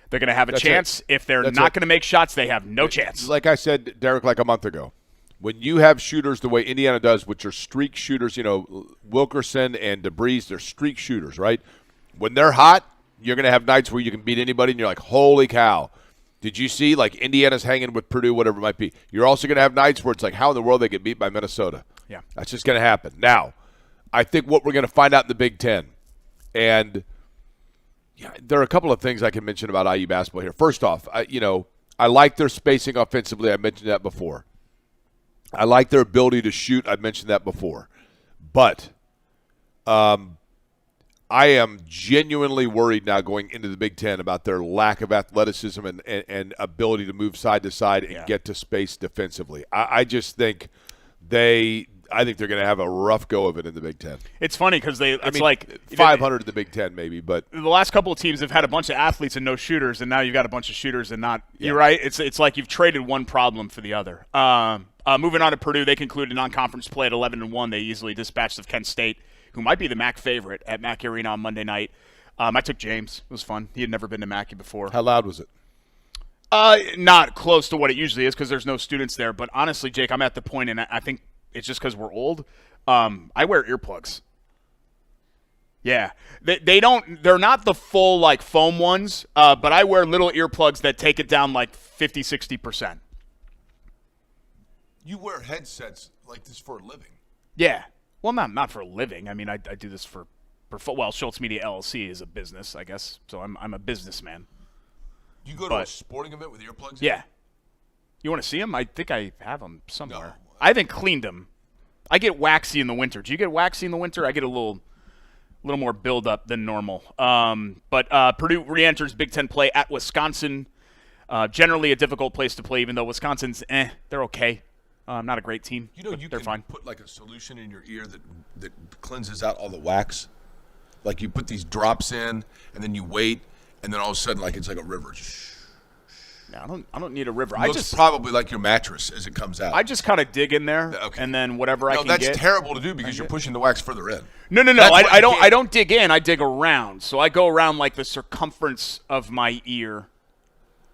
they're going to have a chance. If they're not going to make shots, they have no chance. Like I said, Derek, like a month ago, when you have shooters the way Indiana does, which are streak shooters, Wilkerson and DeBreeze, they're streak shooters, right? When they're hot, you're going to have nights where you can beat anybody, and you're like, holy cow. Did you see, like, Indiana's hanging with Purdue, whatever it might be? You're also going to have nights where it's like, how in the world they get beat by Minnesota? Yeah. That's just going to happen. Now, I think what we're going to find out in the Big Ten, and there are a couple of things I can mention about IU basketball here. First off, I like their spacing offensively. I mentioned that before. I like their ability to shoot. I mentioned that before. But I am genuinely worried now going into the Big Ten about their lack of athleticism and ability to move side to side and get to space defensively. I just think they're going to have a rough go of it in the Big Ten. It's funny because like 500 in the Big Ten maybe, but the last couple of teams have had a bunch of athletes and no shooters, and now you've got a bunch of shooters and not. Yeah. You're right. It's like you've traded one problem for the other. Moving on to Purdue, they concluded non-conference play at 11-1. They easily dispatched of Kent State, who might be the MAC favorite at Mackey Arena on Monday night. I took James. It was fun. He had never been to Mackey before. How loud was it? Not close to what it usually is because there's no students there. But honestly, Jake, I'm at the point, and I think it's just because we're old. I wear earplugs. Yeah. They're not the full, like, foam ones, but I wear little earplugs that take it down like 50, 60%. You wear headsets like this for a living. Yeah. Well, not for a living. I mean, I do this for Schultz Media LLC is a business, I guess. So I'm a businessman. You go to a sporting event with earplugs? Yeah. You want to see them? I think I have them somewhere. No. I haven't cleaned them. I get waxy in the winter. Do you get waxy in the winter? I get a little more buildup than normal. But Purdue re-enters Big Ten play at Wisconsin. Generally a difficult place to play, even though Wisconsin's they're okay. Not a great team. You they're can fine. Put like a solution in your ear that cleanses out all the wax. Like you put these drops in, and then you wait, and then all of a sudden, like it's like a river. No, I don't need a river. Looks probably like your mattress as it comes out. I just kind of dig in there, and then whatever I can get. No, that's terrible to do because you're pushing the wax further in. No. I don't dig in. I dig around. So I go around like the circumference of my ear.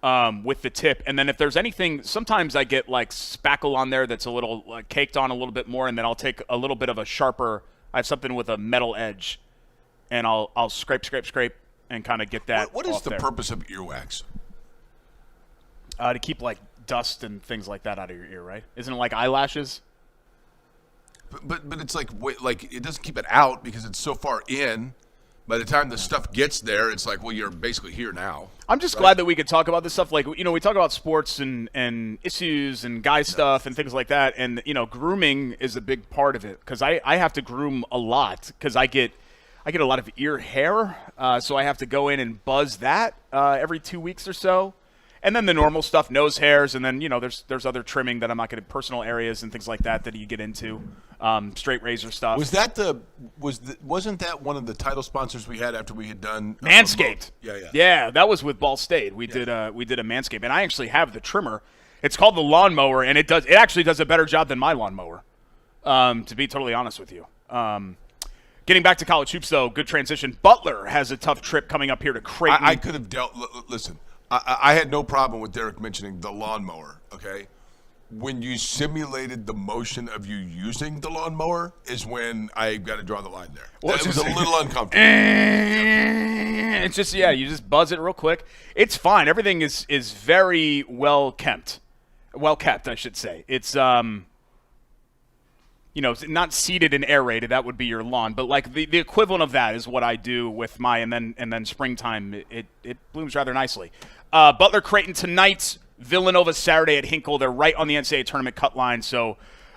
With the tip, and then if there's anything, sometimes I get like spackle on there that's a little caked on a little bit more, and then I'll take a little bit of a sharper. I have something with a metal edge, and I'll scrape, and kind of get that. What is the purpose of earwax? To keep like dust and things like that out of your ear, right? Isn't it like eyelashes? But it's like it doesn't keep it out because it's so far in. By the time the stuff gets there, it's like, well, you're basically here now. I'm just glad that we could talk about this stuff. Like, we talk about sports and issues and guy stuff and things like that. And, grooming is a big part of it because I have to groom a lot because I get a lot of ear hair. So I have to go in and buzz that every 2 weeks or so. And then the normal stuff, nose hairs, and then, there's other trimming that I'm not going to, personal areas and things like that you get into, straight razor stuff. Wasn't that one of the title sponsors we had after we had done Manscaped? Yeah. Yeah, that was with Ball State. We did a Manscaped, and I actually have the trimmer. It's called the lawnmower, and it actually does a better job than my lawnmower. To be totally honest with you. Getting back to college hoops, though, good transition. Butler has a tough trip coming up here to Creighton. I could have listen. I had no problem with Derek mentioning the lawnmower, okay? When you simulated the motion of you using the lawnmower is when I got to draw the line there. Well, it was a little uncomfortable. It's just, you just buzz it real quick. It's fine. Everything is very well kept. Well kept, I should say. It's, not seeded and aerated. That would be your lawn, but like the equivalent of that is what I do with my and then springtime. It blooms rather nicely. Butler Creighton tonight. Villanova Saturday at Hinkle. They're right on the NCAA tournament cut line, so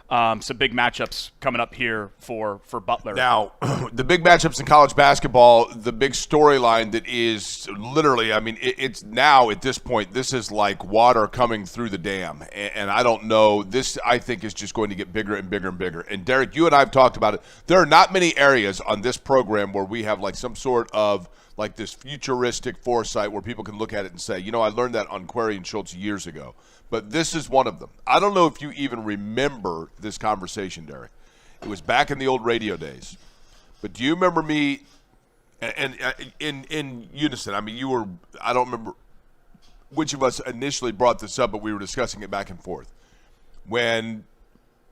some big matchups coming up here for Butler. Now, the big matchups in college basketball, the big storyline that is literally, it's now at this point, this is like water coming through the dam. And I don't know, this I think is just going to get bigger and bigger and bigger. And Derek, you and I have talked about it. There are not many areas on this program where we have like some sort of like this futuristic foresight where people can look at it and say, I learned that on Query and Schultz years ago. But this is one of them. I don't know if you even remember this conversation, Derek. It was back in the old radio days. But do you remember me, and in unison, I don't remember which of us initially brought this up, but we were discussing it back and forth. When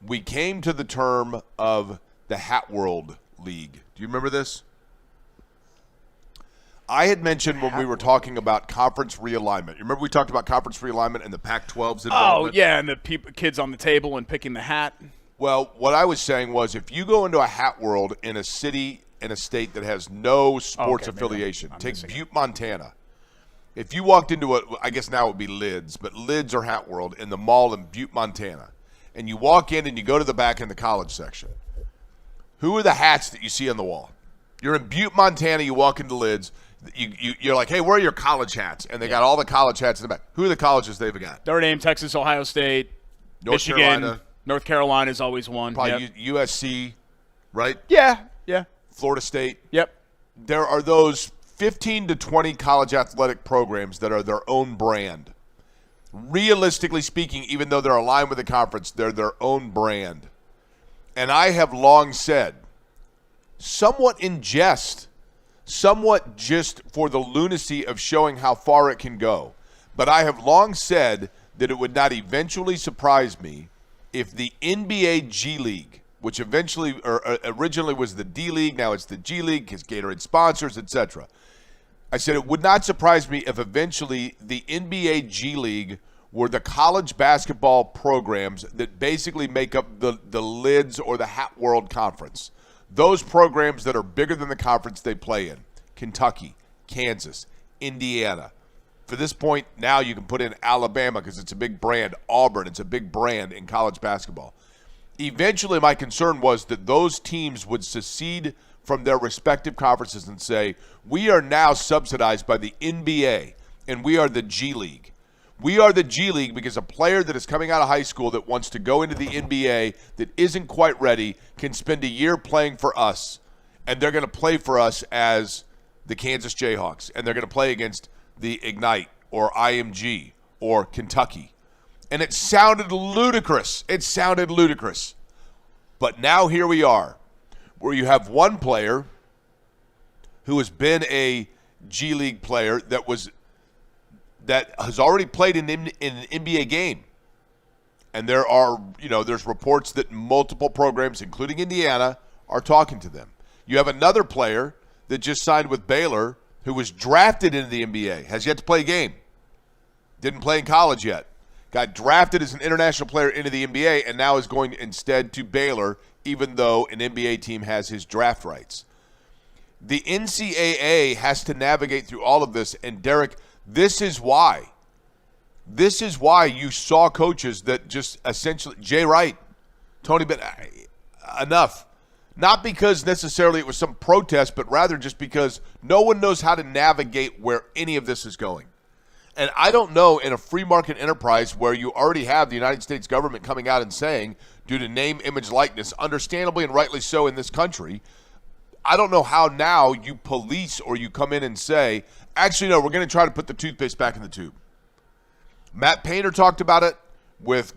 we came to the term of the Hat World League. Do you remember this? I had mentioned when we were talking about conference realignment. You remember we talked about conference realignment and the Pac-12's involvement? Oh, yeah, and the kids on the table and picking the hat. Well, what I was saying was if you go into a hat world in a city, in a state that has no sports affiliation, take Butte, Montana. If you walked into I guess now it would be Lids, but Lids or Hat World in the mall in Butte, Montana, and you walk in and you go to the back in the college section, who are the hats that you see on the wall? You're in Butte, Montana, you walk into Lids, you're like, hey, where are your college hats? And they got all the college hats in the back. Who are the colleges they've got? Notre Dame, Texas, Ohio State, Michigan, Carolina. North Carolina is always one. Probably USC, right? Yeah. Florida State. Yep. There are those 15 to 20 college athletic programs that are their own brand. Realistically speaking, even though they're aligned with the conference, they're their own brand. And I have long said, somewhat in jest, somewhat just for the lunacy of showing how far it can go. But I have long said that it would not eventually surprise me if the NBA G League, which originally was the D League, now it's the G League because Gatorade sponsors, etc. I said it would not surprise me if eventually the NBA G League were the college basketball programs that basically make up the Lids or the Hat World Conference. Those programs that are bigger than the conference they play in. Kentucky, Kansas, Indiana. For this point, now you can put in Alabama because it's a big brand. Auburn, it's a big brand in college basketball. Eventually, my concern was that those teams would secede from their respective conferences and say, we are now subsidized by the NBA, and we are the G League. We are the G League because a player that is coming out of high school that wants to go into the NBA that isn't quite ready can spend a year playing for us, and they're going to play for us as the Kansas Jayhawks, and they're going to play against the Ignite or IMG or Kentucky. And it sounded ludicrous. But now here we are, where you have one player who has been a G League player that has already played in an NBA game. And there's reports that multiple programs, including Indiana, are talking to them. You have another player that just signed with Baylor who was drafted into the NBA, has yet to play a game. Didn't play in college yet. Got drafted as an international player into the NBA and now is going instead to Baylor, even though an NBA team has his draft rights. The NCAA has to navigate through all of this, and Derek, this is why you saw coaches that just essentially, Jay Wright, Tony Bennett, enough. Not because necessarily it was some protest, but rather just because no one knows how to navigate where any of this is going. And I don't know, in a free market enterprise where you already have the United States government coming out and saying, due to name, image, likeness, understandably and rightly so in this country, I don't know how now you police or you come in and say, actually, no, we're going to try to put the toothpaste back in the tube. Matt Painter talked about it with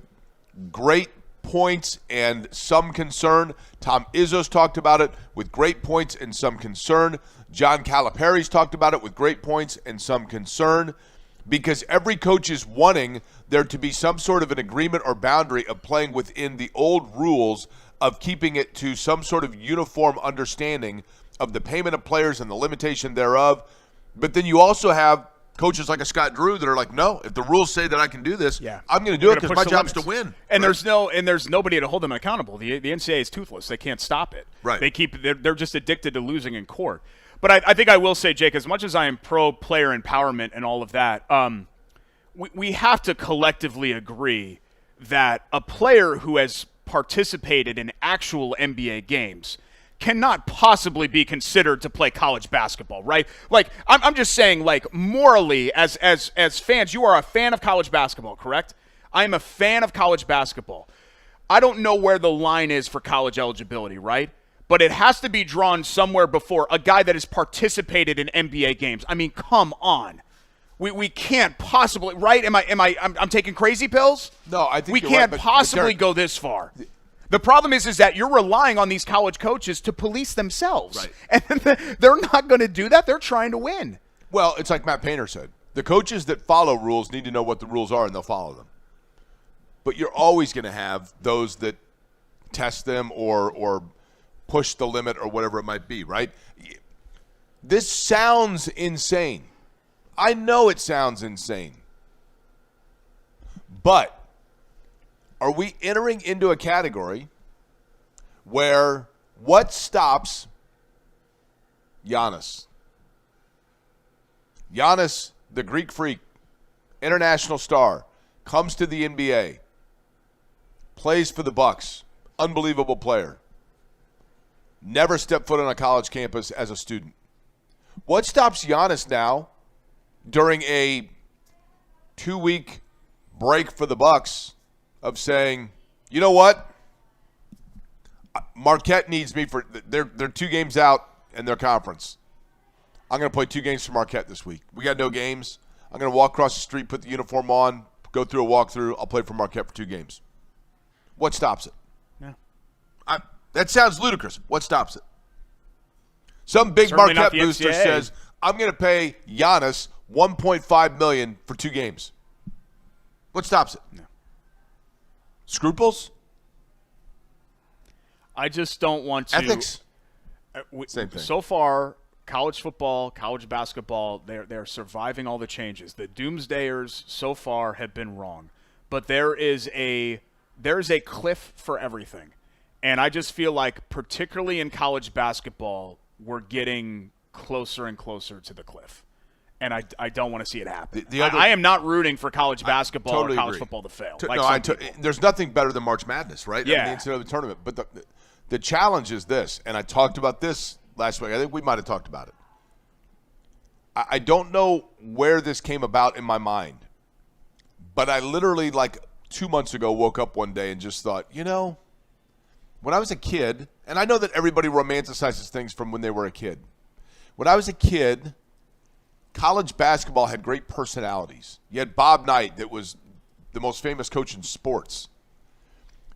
great points and some concern. Tom Izzo's talked about it with great points and some concern. John Calipari's talked about it with great points and some concern, because every coach is wanting there to be some sort of an agreement or boundary of playing within the old rules of keeping it to some sort of uniform understanding of the payment of players and the limitation thereof. But then you also have coaches like a Scott Drew that are like, no, if the rules say that I can do this, Yeah. I'm going to do it because my job's to limits. win. And right? there's nobody to hold them accountable. The NCAA is toothless. They can't stop it. Right. They're just addicted to losing in court. But I think I will say, Jake, as much as I am pro player empowerment and all of that, we have to collectively agree that a player who has participated in actual NBA games cannot possibly be considered to play college basketball, right? Like, I'm just saying, like, morally, as fans, you are a fan of college basketball, correct? I am a fan of college basketball. I don't know where the line is for college eligibility, right? But it has to be drawn somewhere before a guy that has participated in NBA games. I mean, come on. We can't possibly, right? I'm taking crazy pills? No, I think we you're can't right, but possibly Derek, go this far. The problem is that you're relying on these college coaches to police themselves. Right. And they're not going to do that. They're trying to win. Well, it's like Matt Painter said. The coaches that follow rules need to know what the rules are, and they'll follow them. But you're always going to have those that test them or push the limit or whatever it might be, right? This sounds insane. I know it sounds insane. But are we entering into a category where what stops Giannis? Giannis, the Greek freak, international star, comes to the NBA, plays for the Bucks, unbelievable player. Never stepped foot on a college campus as a student. What stops Giannis now during a 2-week break for the Bucks of saying, you know what? Marquette needs me for they're 2 games out in their conference. I'm going to play 2 games for Marquette this week. We got no games. I'm going to walk across the street, put the uniform on, go through a walkthrough. I'll play for Marquette for 2 games. What stops it? Yeah. That sounds ludicrous. What stops it? Some big Certainly Marquette not the booster NCAA. says, I'm going to pay Giannis $1.5 million for 2 games. What stops it? No. Scruples? I just don't want to. Ethics? Same thing. So far, college football, college basketball, they're surviving all the changes. The doomsdayers so far have been wrong. But there's a cliff for everything. And I just feel like, particularly in college basketball, we're getting closer and closer to the cliff. And I don't want to see it happen. I am not rooting for college basketball totally or college agree. football to fail. There's nothing better than March Madness, right? Yeah. I mean, the NCAA tournament. But the challenge is this, and I talked about this last week. I think we might have talked about it. I don't know where this came about in my mind, but I literally, like 2 months ago, woke up one day and just thought, when I was a kid, and I know that everybody romanticizes things from when they were a kid. When I was a kid, college basketball had great personalities. You had Bob Knight, that was the most famous coach in sports.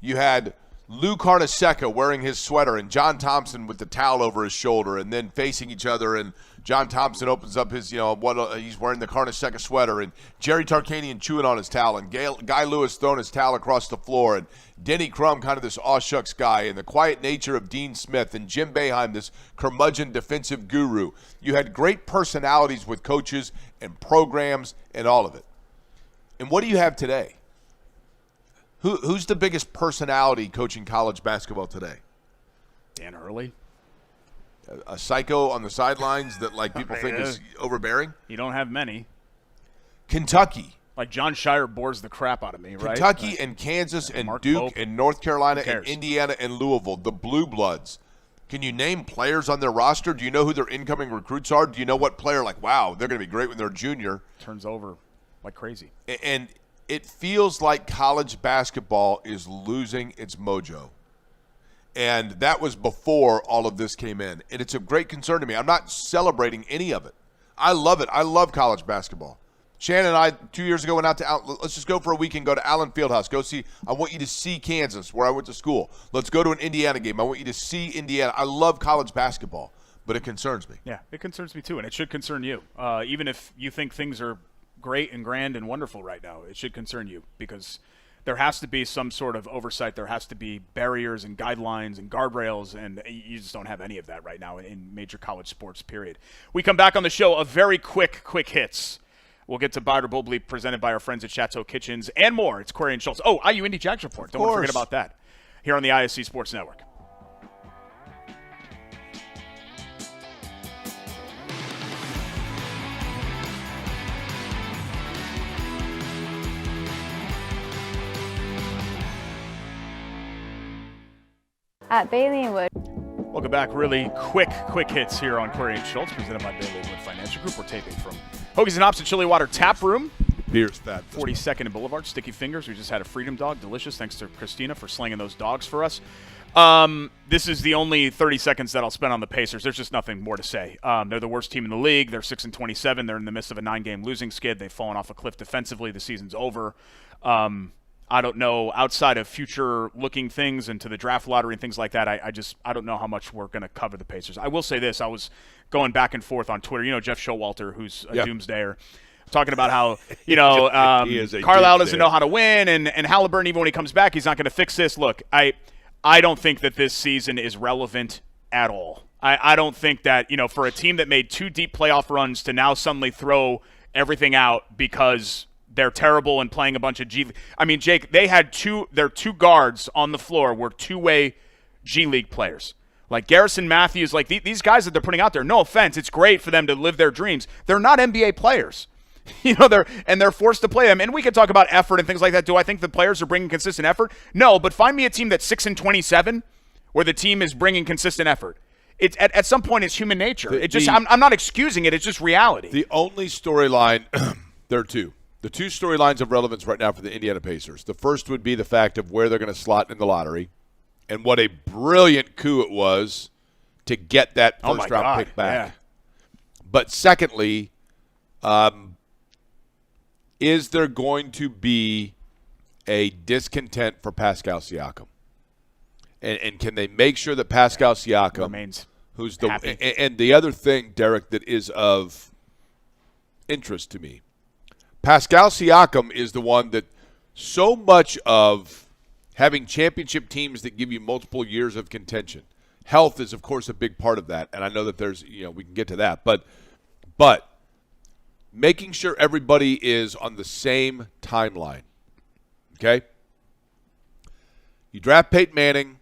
You had Lou Carnesecca wearing his sweater and John Thompson with the towel over his shoulder and then facing each other, and John Thompson opens up his, he's wearing the Carnesecca sweater, and Jerry Tarkanian chewing on his towel, and Guy Lewis throwing his towel across the floor, and Denny Crum, kind of this aw shucks guy, and the quiet nature of Dean Smith, and Jim Boeheim, this curmudgeon defensive guru. You had great personalities with coaches and programs and all of it. And what do you have today? Who's the biggest personality coaching college basketball today? Dan Hurley. A psycho on the sidelines that people think is overbearing? You don't have many. Kentucky. Like John Shire bores the crap out of me, right? Kentucky and Kansas and Mark Duke Pope. and North Carolina and Indiana and Louisville, the Blue Bloods. Can you name players on their roster? Do you know who their incoming recruits are? Do you know what player, wow, they're going to be great when they're a junior? Turns over like crazy. And it feels like college basketball is losing its mojo. And that was before all of this came in. And it's a great concern to me. I'm not celebrating any of it. I love it. I love college basketball. Shannon and I, 2 years ago, went out to let's just go for a weekend, go to Allen Fieldhouse. Go see, I want you to see Kansas, where I went to school. Let's go to an Indiana game. I want you to see Indiana. I love college basketball, but it concerns me. Yeah, it concerns me too, and it should concern you. Even if you think things are great and grand and wonderful right now, it should concern you, because there has to be some sort of oversight. There has to be barriers and guidelines and guardrails, and you just don't have any of that right now in major college sports, period. We come back on the show, a very quick hits. We'll get to Ballard Bobley presented by our friends at Chateau Kitchens and more. It's Query and Schultz. Oh, IU Indy Jags Report. Don't want to forget about that. Here on the ISC Sports Network. At Bailey and Wood. Welcome back. Really quick hits here on Query and Schultz, presented by Bailey and Wood Financial Group. We're taping from Hoagies and Hops at Chili Water Tap Room. Beer's fat. 42nd and Boulevard. Sticky Fingers. We just had a Phreedom dog. Delicious. Thanks to Christina for slinging those dogs for us. This is the only 30 seconds that I'll spend on the Pacers. There's just nothing more to say. They're the worst team in the league. They're 6-27. They're in the midst of a 9-game losing skid. They've fallen off a cliff defensively. The season's over. I don't know, outside of future-looking things and to the draft lottery and things like that, I don't know how much we're going to cover the Pacers. I will say this. I was going back and forth on Twitter. You know Jeff Showalter, who's a doomsdayer, talking about how, Carlisle doesn't know how to win, and Halliburton, even when he comes back, he's not going to fix this. Look, I don't think that this season is relevant at all. I don't think that, for a team that made 2 deep playoff runs to now suddenly throw everything out because – they're terrible and playing a bunch of G League. I mean, Jake, they had their 2 guards on the floor were 2-way G League players. Like Garrison Matthews, like these guys that they're putting out there, no offense, it's great for them to live their dreams. They're not NBA players. They're forced to play them. And we could talk about effort and things like that. Do I think the players are bringing consistent effort? No, but find me a team that's 6-27 where the team is bringing consistent effort. It's at some point it's human nature. I'm not excusing it. It's just reality. The only storyline, there are 2. The 2 storylines of relevance right now for the Indiana Pacers. The first would be the fact of where they're going to slot in the lottery and what a brilliant coup it was to get that first-round pick back. Yeah. But secondly, is there going to be a discontent for Pascal Siakam? And can they make sure that Pascal Siakam remains who's happy? And the other thing, Derek, that is of interest to me, Pascal Siakam is the one that so much of having championship teams that give you multiple years of contention. Health is, of course, a big part of that, and I know that there's, we can get to that. But making sure everybody is on the same timeline, okay? You draft Peyton Manning,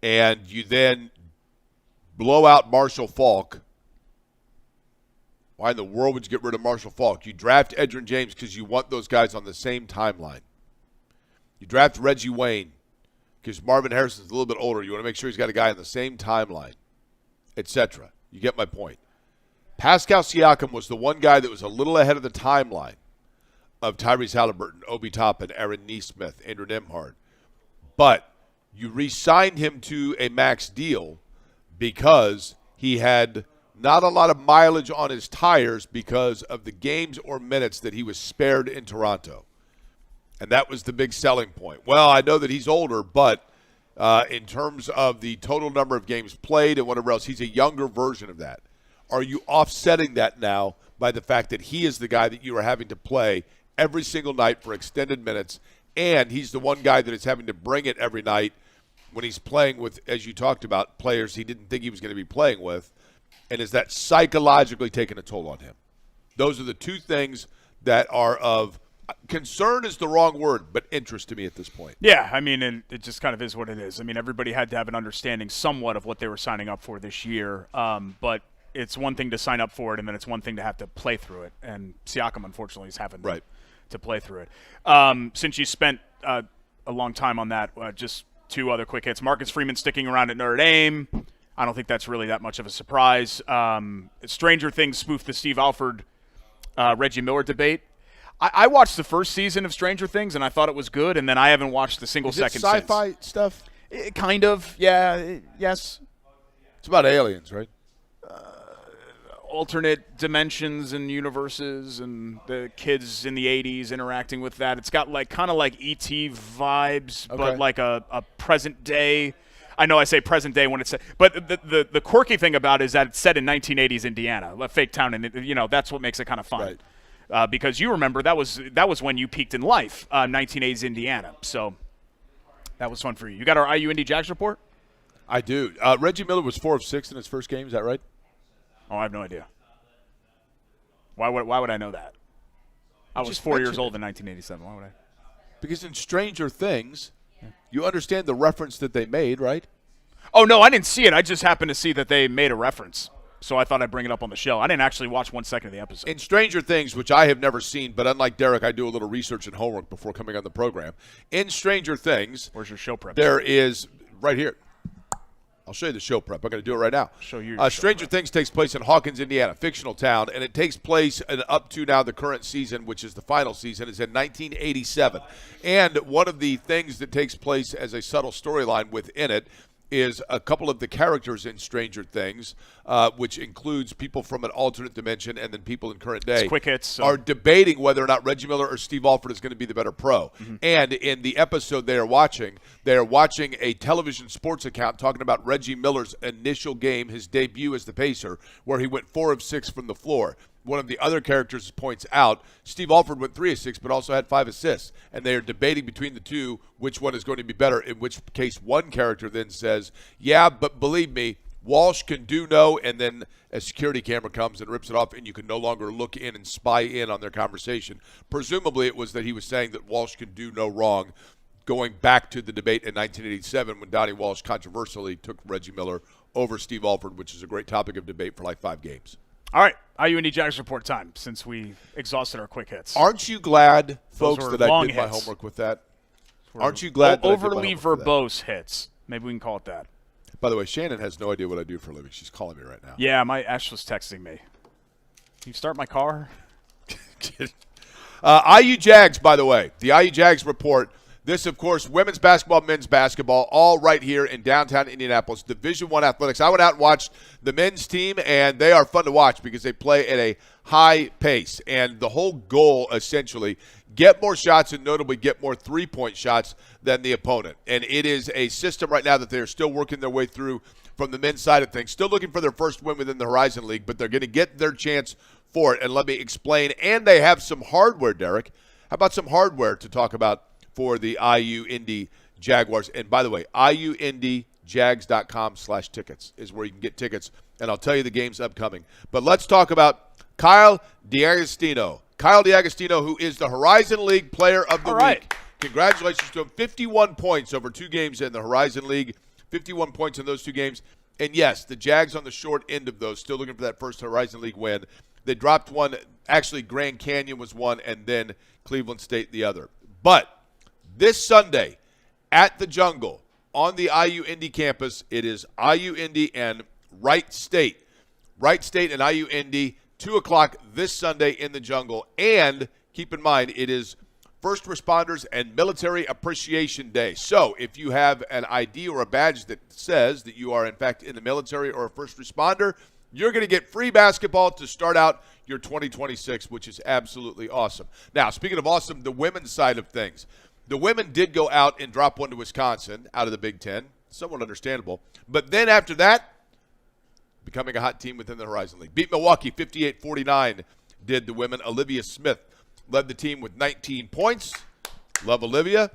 and you then blow out Marshall Faulk. Why in the world would you get rid of Marshall Faulk? You draft Edgerrin James because you want those guys on the same timeline. You draft Reggie Wayne because Marvin Harrison's a little bit older. You want to make sure he's got a guy on the same timeline, etc. You get my point. Pascal Siakam was the one guy that was a little ahead of the timeline of Tyrese Halliburton, Obi Toppin, Aaron Nesmith, Andrew Nembhard. But you re-signed him to a max deal because he had not a lot of mileage on his tires because of the games or minutes that he was spared in Toronto. And that was the big selling point. Well, I know that he's older, but in terms of the total number of games played and whatever else, he's a younger version of that. Are you offsetting that now by the fact that he is the guy that you are having to play every single night for extended minutes, and he's the one guy that is having to bring it every night when he's playing with, as you talked about, players he didn't think he was going to be playing with? And is that psychologically taking a toll on him? Those are the 2 things that are of concern is the wrong word, but interest to me at this point. Yeah, I mean, and it just kind of is what it is. I mean, everybody had to have an understanding somewhat of what they were signing up for this year. But it's one thing to sign up for it, and then it's one thing to have to play through it. And Siakam, unfortunately, is having to play through it. Since you spent a long time on that, just 2 other quick hits. Marcus Freeman sticking around at Notre Dame. I don't think that's really that much of a surprise. Stranger Things spoofed the Steve Alford, Reggie Miller debate. I watched the first season of Stranger Things, and I thought it was good, and then I haven't watched the single second since. Sci-fi stuff? Kind of, yeah, yes. It's about aliens, right? Alternate dimensions and universes and the kids in the 80s interacting with that. It's got kind of like E.T. vibes, but like a present day. I know I say present day when it's – but the quirky thing about it is that it's set in 1980s Indiana, a fake town, and that's what makes it kind of fun. Right. Because you remember that was when you peaked in life, 1980s Indiana. So that was fun for you. You got our IU Indy Jags report? I do. Reggie Miller was 4 of 6 in his first game. Is that right? Oh, I have no idea. Why would I know that? I was 4 years old in 1987. Why would I? Because in Stranger Things, you understand the reference that they made, right? Oh, no, I didn't see it. I just happened to see that they made a reference. So I thought I'd bring it up on the show. I didn't actually watch 1 second of the episode. In Stranger Things, which I have never seen, but unlike Derek, I do a little research and homework before coming on the program. In Stranger Things, where's your show prep? There is, right here. I'll show you the show prep. I'm going to do it right now. Show you. Stranger Things takes place in Hawkins, Indiana, fictional town, and it takes place up to now the current season, which is the final season, is in 1987. And one of the things that takes place as a subtle storyline within it is a couple of the characters in Stranger Things, which includes people from an alternate dimension and then people in current day, it's quick hits, are debating whether or not Reggie Miller or Steve Alford is going to be the better pro. Mm-hmm. And in the episode they are watching a television sports account talking about Reggie Miller's initial game, his debut as the Pacer, where he went 4 of 6 from the floor. One of the other characters points out Steve Alford went 3 of 6 but also had 5 assists. And they are debating between the two which one is going to be better, in which case one character then says, yeah, but believe me, Walsh can do no, and then a security camera comes and rips it off, and you can no longer look in and spy in on their conversation. Presumably it was that he was saying that Walsh can do no wrong, going back to the debate in 1987 when Donnie Walsh controversially took Reggie Miller over Steve Alford, which is a great topic of debate for like 5 games. All right, IUND Jags report time, since we exhausted our quick hits. Aren't you glad, folks, that I did my homework with that? Aren't you glad that overly verbose hits. Maybe we can call it that. By the way, Shannon has no idea what I do for a living. She's calling me right now. Yeah, my Ash was texting me. Can you start my car? IU Jags, by the way, the IU Jags report. This, of course, women's basketball, men's basketball, all right here in downtown Indianapolis, Division I athletics. I went out and watched the men's team, and they are fun to watch because they play at a high pace. And the whole goal, essentially, get more shots and notably get more three-point shots than the opponent. And it is a system right now that they're still working their way through from the men's side of things. Still looking for their first win within the Horizon League, but they're going to get their chance for it. And let me explain. And they have some hardware, Derek. How about some hardware to talk about for the IU Indy Jaguars? And by the way, IUIndyJags.com/tickets is where you can get tickets, and I'll tell you the games upcoming. But let's talk about Kyle DeAgostino. Kyle DeAgostino, who is the Horizon League Player of the Week. Congratulations to him. 51 points over 2 games in the Horizon League. 51 points in those 2 games. And yes, the Jags on the short end of those, still looking for that first Horizon League win. They dropped one. Actually, Grand Canyon was one, and then Cleveland State the other. But this Sunday at the Jungle on the IU Indy campus, it is IU Indy and Wright State. Wright State and IU Indy, 2 o'clock this Sunday in the Jungle. And keep in mind, it is First Responders and Military Appreciation Day. So if you have an ID or a badge that says that you are, in fact, in the military or a first responder, you're going to get free basketball to start out your 2026, which is absolutely awesome. Now, speaking of awesome, the women's side of things. The women did go out and drop one to Wisconsin out of the Big Ten. Somewhat understandable. But then after that, becoming a hot team within the Horizon League. Beat Milwaukee 58-49 did the women. Olivia Smith led the team with 19 points. Love Olivia.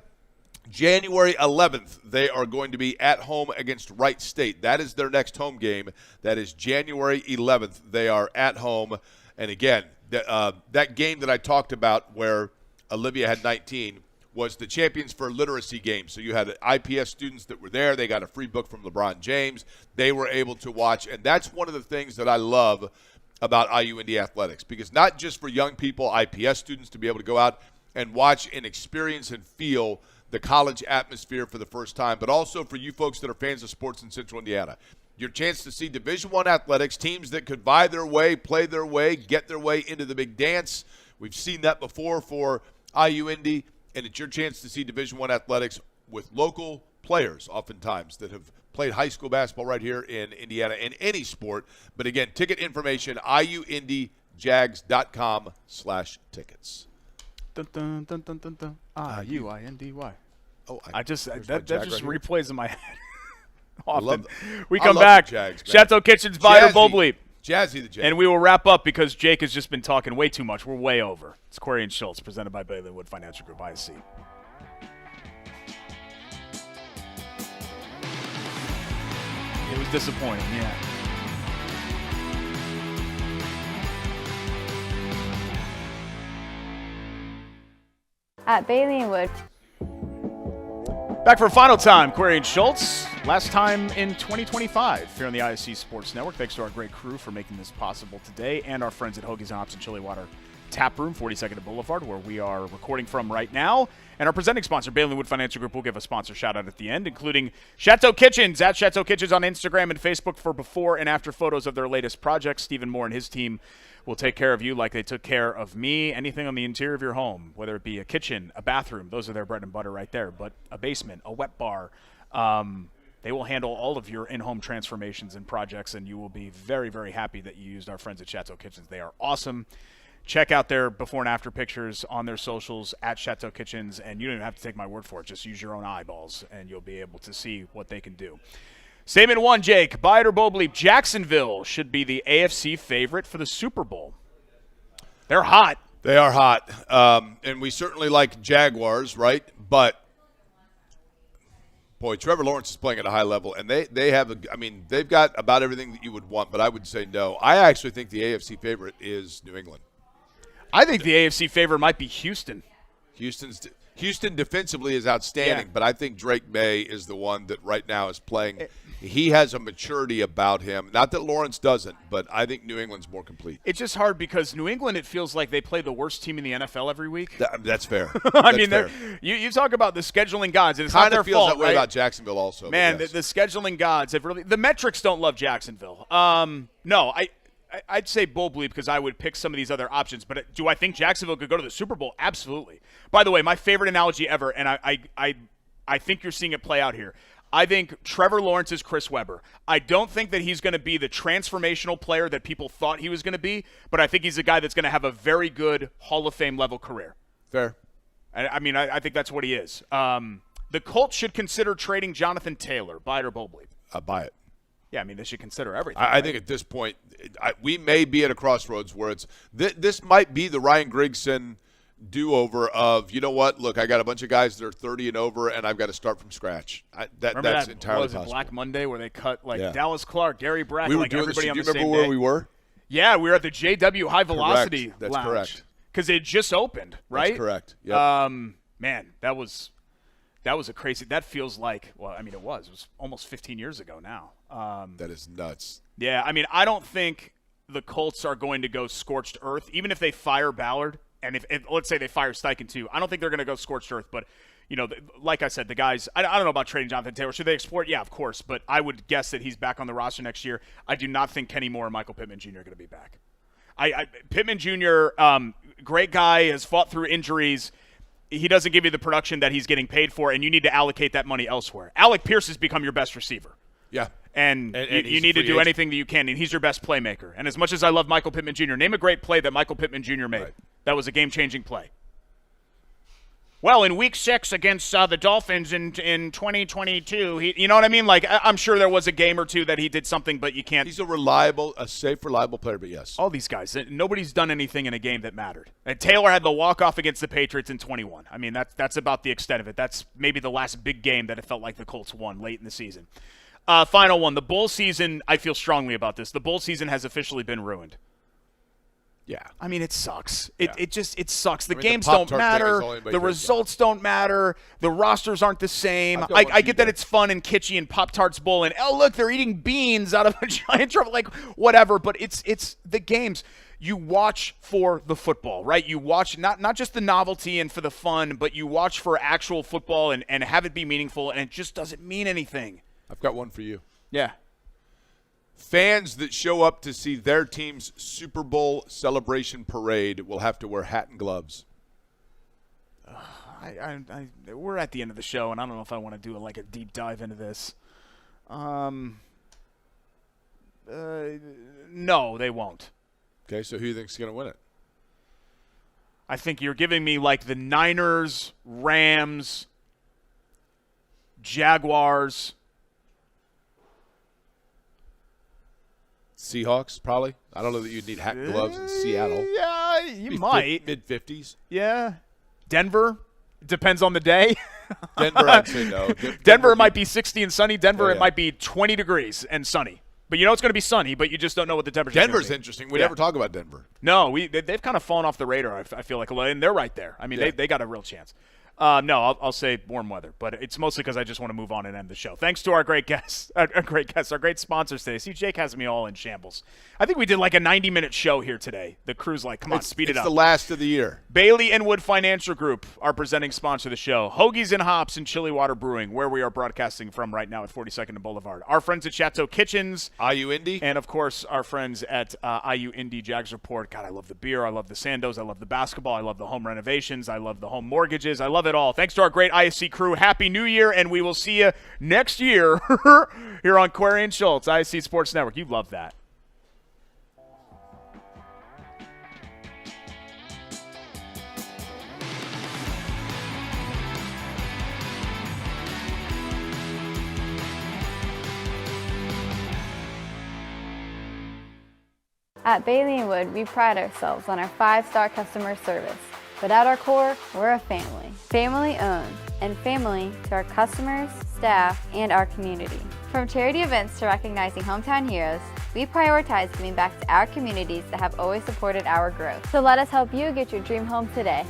January 11th, they are going to be at home against Wright State. That is their next home game. That is January 11th. They are at home. And again, that game that I talked about where Olivia had 19 was the Champions for Literacy game. So you had IPS students that were there. They got a free book from LeBron James. They were able to watch. And that's one of the things that I love about IU Indy Athletics, because not just for young people, IPS students, to be able to go out and watch and experience and feel the college atmosphere for the first time, but also for you folks that are fans of sports in Central Indiana. Your chance to see Division I athletics, teams that could buy their way, play their way, get their way into the big dance. We've seen that before for IU Indy. And it's your chance to see Division I athletics with local players, oftentimes, that have played high school basketball right here in Indiana in any sport. But again, ticket information, IUIndyJags.com/tickets. Dun, dun, dun, dun, dun, dun. IUINDY. Oh, that just right replays in my head. Often. We I come love back. the Jags, man. Chateau Kitchen's Vital Bowl Bleep. Jazzy the Jags. And we will wrap up because Jake has just been talking way too much. We're way over. It's Query and Schultz, presented by Bailey Wood Financial Group, ISC. It was disappointing, yeah. at Bailey and Wood. Back for a final time, Query Schultz. Last time in 2025 here on the ISC Sports Network. Thanks to our great crew for making this possible today, and our friends at Hoagies and Hops and Chili Water Tap Room, 42nd Boulevard, where we are recording from right now. And our presenting sponsor, Bailey Wood Financial Group, will give a sponsor shout-out at the end, including Chateau Kitchens, at Chateau Kitchens on Instagram and Facebook for before and after photos of their latest projects. Stephen Moore and his team will take care of you like they took care of me. Anything on the interior of your home, whether it be a kitchen, a bathroom, those are their bread and butter right there, but a basement, a wet bar, they will handle all of your in-home transformations and projects, and you will be very, very happy that you used our friends at Chateau Kitchens. They are awesome. Check out their before and after pictures on their socials at Chateau Kitchens, and you don't even have to take my word for it. Just use your own eyeballs, and you'll be able to see what they can do. Statement one, Jake. Buy it or Bo Bleep. Jacksonville should be the AFC favorite for the Super Bowl. They're hot. They are hot, and we certainly like Jaguars, right? But boy, Trevor Lawrence is playing at a high level, and they have they've got about everything that you would want, but I would say no. I actually think the AFC favorite is New England. I think the AFC favorite might be Houston. Houston defensively is outstanding, Yeah. but I think Drake May is the one that right now is playing. He has a maturity about him. Not that Lawrence doesn't, but I think New England's more complete. It's just hard because New England, it feels like they play the worst team in the NFL every week. That's fair. I mean, you talk about the scheduling gods, and it's not their feels fault, that way right? about Jacksonville also. Man, yes. the scheduling gods have really – the metrics don't love Jacksonville. No, I'd say Bo Bleep because I would pick some of these other options. But do I think Jacksonville could go to the Super Bowl? Absolutely. By the way, my favorite analogy ever, and I think you're seeing it play out here. I think Trevor Lawrence is Chris Webber. I don't think that he's going to be the transformational player that people thought he was going to be, but I think he's a guy that's going to have a very good Hall of Fame level career. Fair. I think that's what he is. The Colts should consider trading Jonathan Taylor. Buy it or Bo Bleep? Buy it. Yeah, they should consider everything. I think at this point, we may be at a crossroads where it's this might be the Ryan Grigson do-over of, you know what, look, I got a bunch of guys that are 30 and over, and I've got to start from scratch. That's entirely possible. Black Monday where they cut Dallas Clark, Gary Bragg, we were doing everybody this. on Do the you same remember day. where we were? Yeah, we were at the JW High Velocity That's Lounge. correct. Because it just opened, right? That's correct. Yep. Man, that was a crazy. That feels like, it was almost 15 years ago now. That is nuts. Yeah, I don't think the Colts are going to go scorched earth, even if they fire Ballard, and if let's say they fire Steichen too. I don't think they're going to go scorched earth, but like I said, the guys. I don't know about trading Jonathan Taylor. Should they explore it? Yeah, of course. But I would guess that he's back on the roster next year. I do not think Kenny Moore and Michael Pittman Jr. are going to be back. Pittman Jr., great guy, has fought through injuries. He doesn't give you the production that he's getting paid for, and you need to allocate that money elsewhere. Alec Pierce has become your best receiver. Yeah. And you need to do anything that you can, and he's your best playmaker. And as much as I love Michael Pittman Jr., name a great play that Michael Pittman Jr. made. Right. That was a game-changing play. Well, in Week 6 against the Dolphins in 2022, you know what I mean? Like, I'm sure there was a game or two that he did something, but you can't. He's a safe, reliable player, but yes. All these guys, nobody's done anything in a game that mattered. And Taylor had the walk-off against the Patriots in 21. That's about the extent of it. That's maybe the last big game that it felt like the Colts won late in the season. Final one, the bowl season, I feel strongly about this. The bowl season has officially been ruined. Yeah. It sucks. It sucks. The the games don't Pop-Tart matter. thing is only The results don't matter. The rosters aren't the same. I've got one I for get you that guys. it's fun and kitschy and Pop-Tarts Bowl and, oh, look, they're eating beans out of a giant truffle. Like, whatever. But it's the games. You watch for the football, right? You watch not just the novelty and for the fun, but you watch for actual football and have it be meaningful, and it just doesn't mean anything. I've got one for you. Yeah. Fans that show up to see their team's Super Bowl celebration parade will have to wear hat and gloves. We're at the end of the show, and I don't know if I want to do a deep dive into this. No, they won't. Okay, so who do you think's going to win it? I think you're giving me the Niners, Rams, Jaguars. Seahawks, probably. I don't know that you'd need hat and gloves in Seattle. Yeah, you might. Mid-50s. Yeah. Denver. Depends on the day. Denver, I'd say no. Denver might be 60 and sunny. Denver, Yeah. it might be 20 degrees and sunny. But you know it's going to be sunny, but you just don't know what the temperature Denver's is gonna be. interesting. We never talk about Denver. No, they've kind of fallen off the radar, I feel like. And they're right there. I mean, they got a real chance. No, I'll say warm weather, but it's mostly because I just want to move on and end the show. Thanks to our great guests, our great sponsors today. See, Jake has me all in shambles. I think we did like a 90-minute show here today. The crew's like, come on, speed it up. It's the last of the year. Bailey and Wood Financial Group, our presenting sponsor of the show. Hoagies and Hops and Chili Water Brewing, where we are broadcasting from right now at 42nd and Boulevard. Our friends at Chateau Kitchens. IU Indy. And, of course, our friends at IU Indy Jags Report. God, I love the beer. I love the Sandos. I love the basketball. I love the home renovations. I love the home mortgages. I love it all. Thanks to our great ISC crew. Happy New Year, and we will see you next year here on Query Schultz, ISC Sports Network. You love that. At Bailey & Wood, we pride ourselves on our 5-star customer service. But at our core, we're a family. Family owned, and family to our customers, staff, and our community. From charity events to recognizing hometown heroes, we prioritize giving back to our communities that have always supported our growth. So let us help you get your dream home today.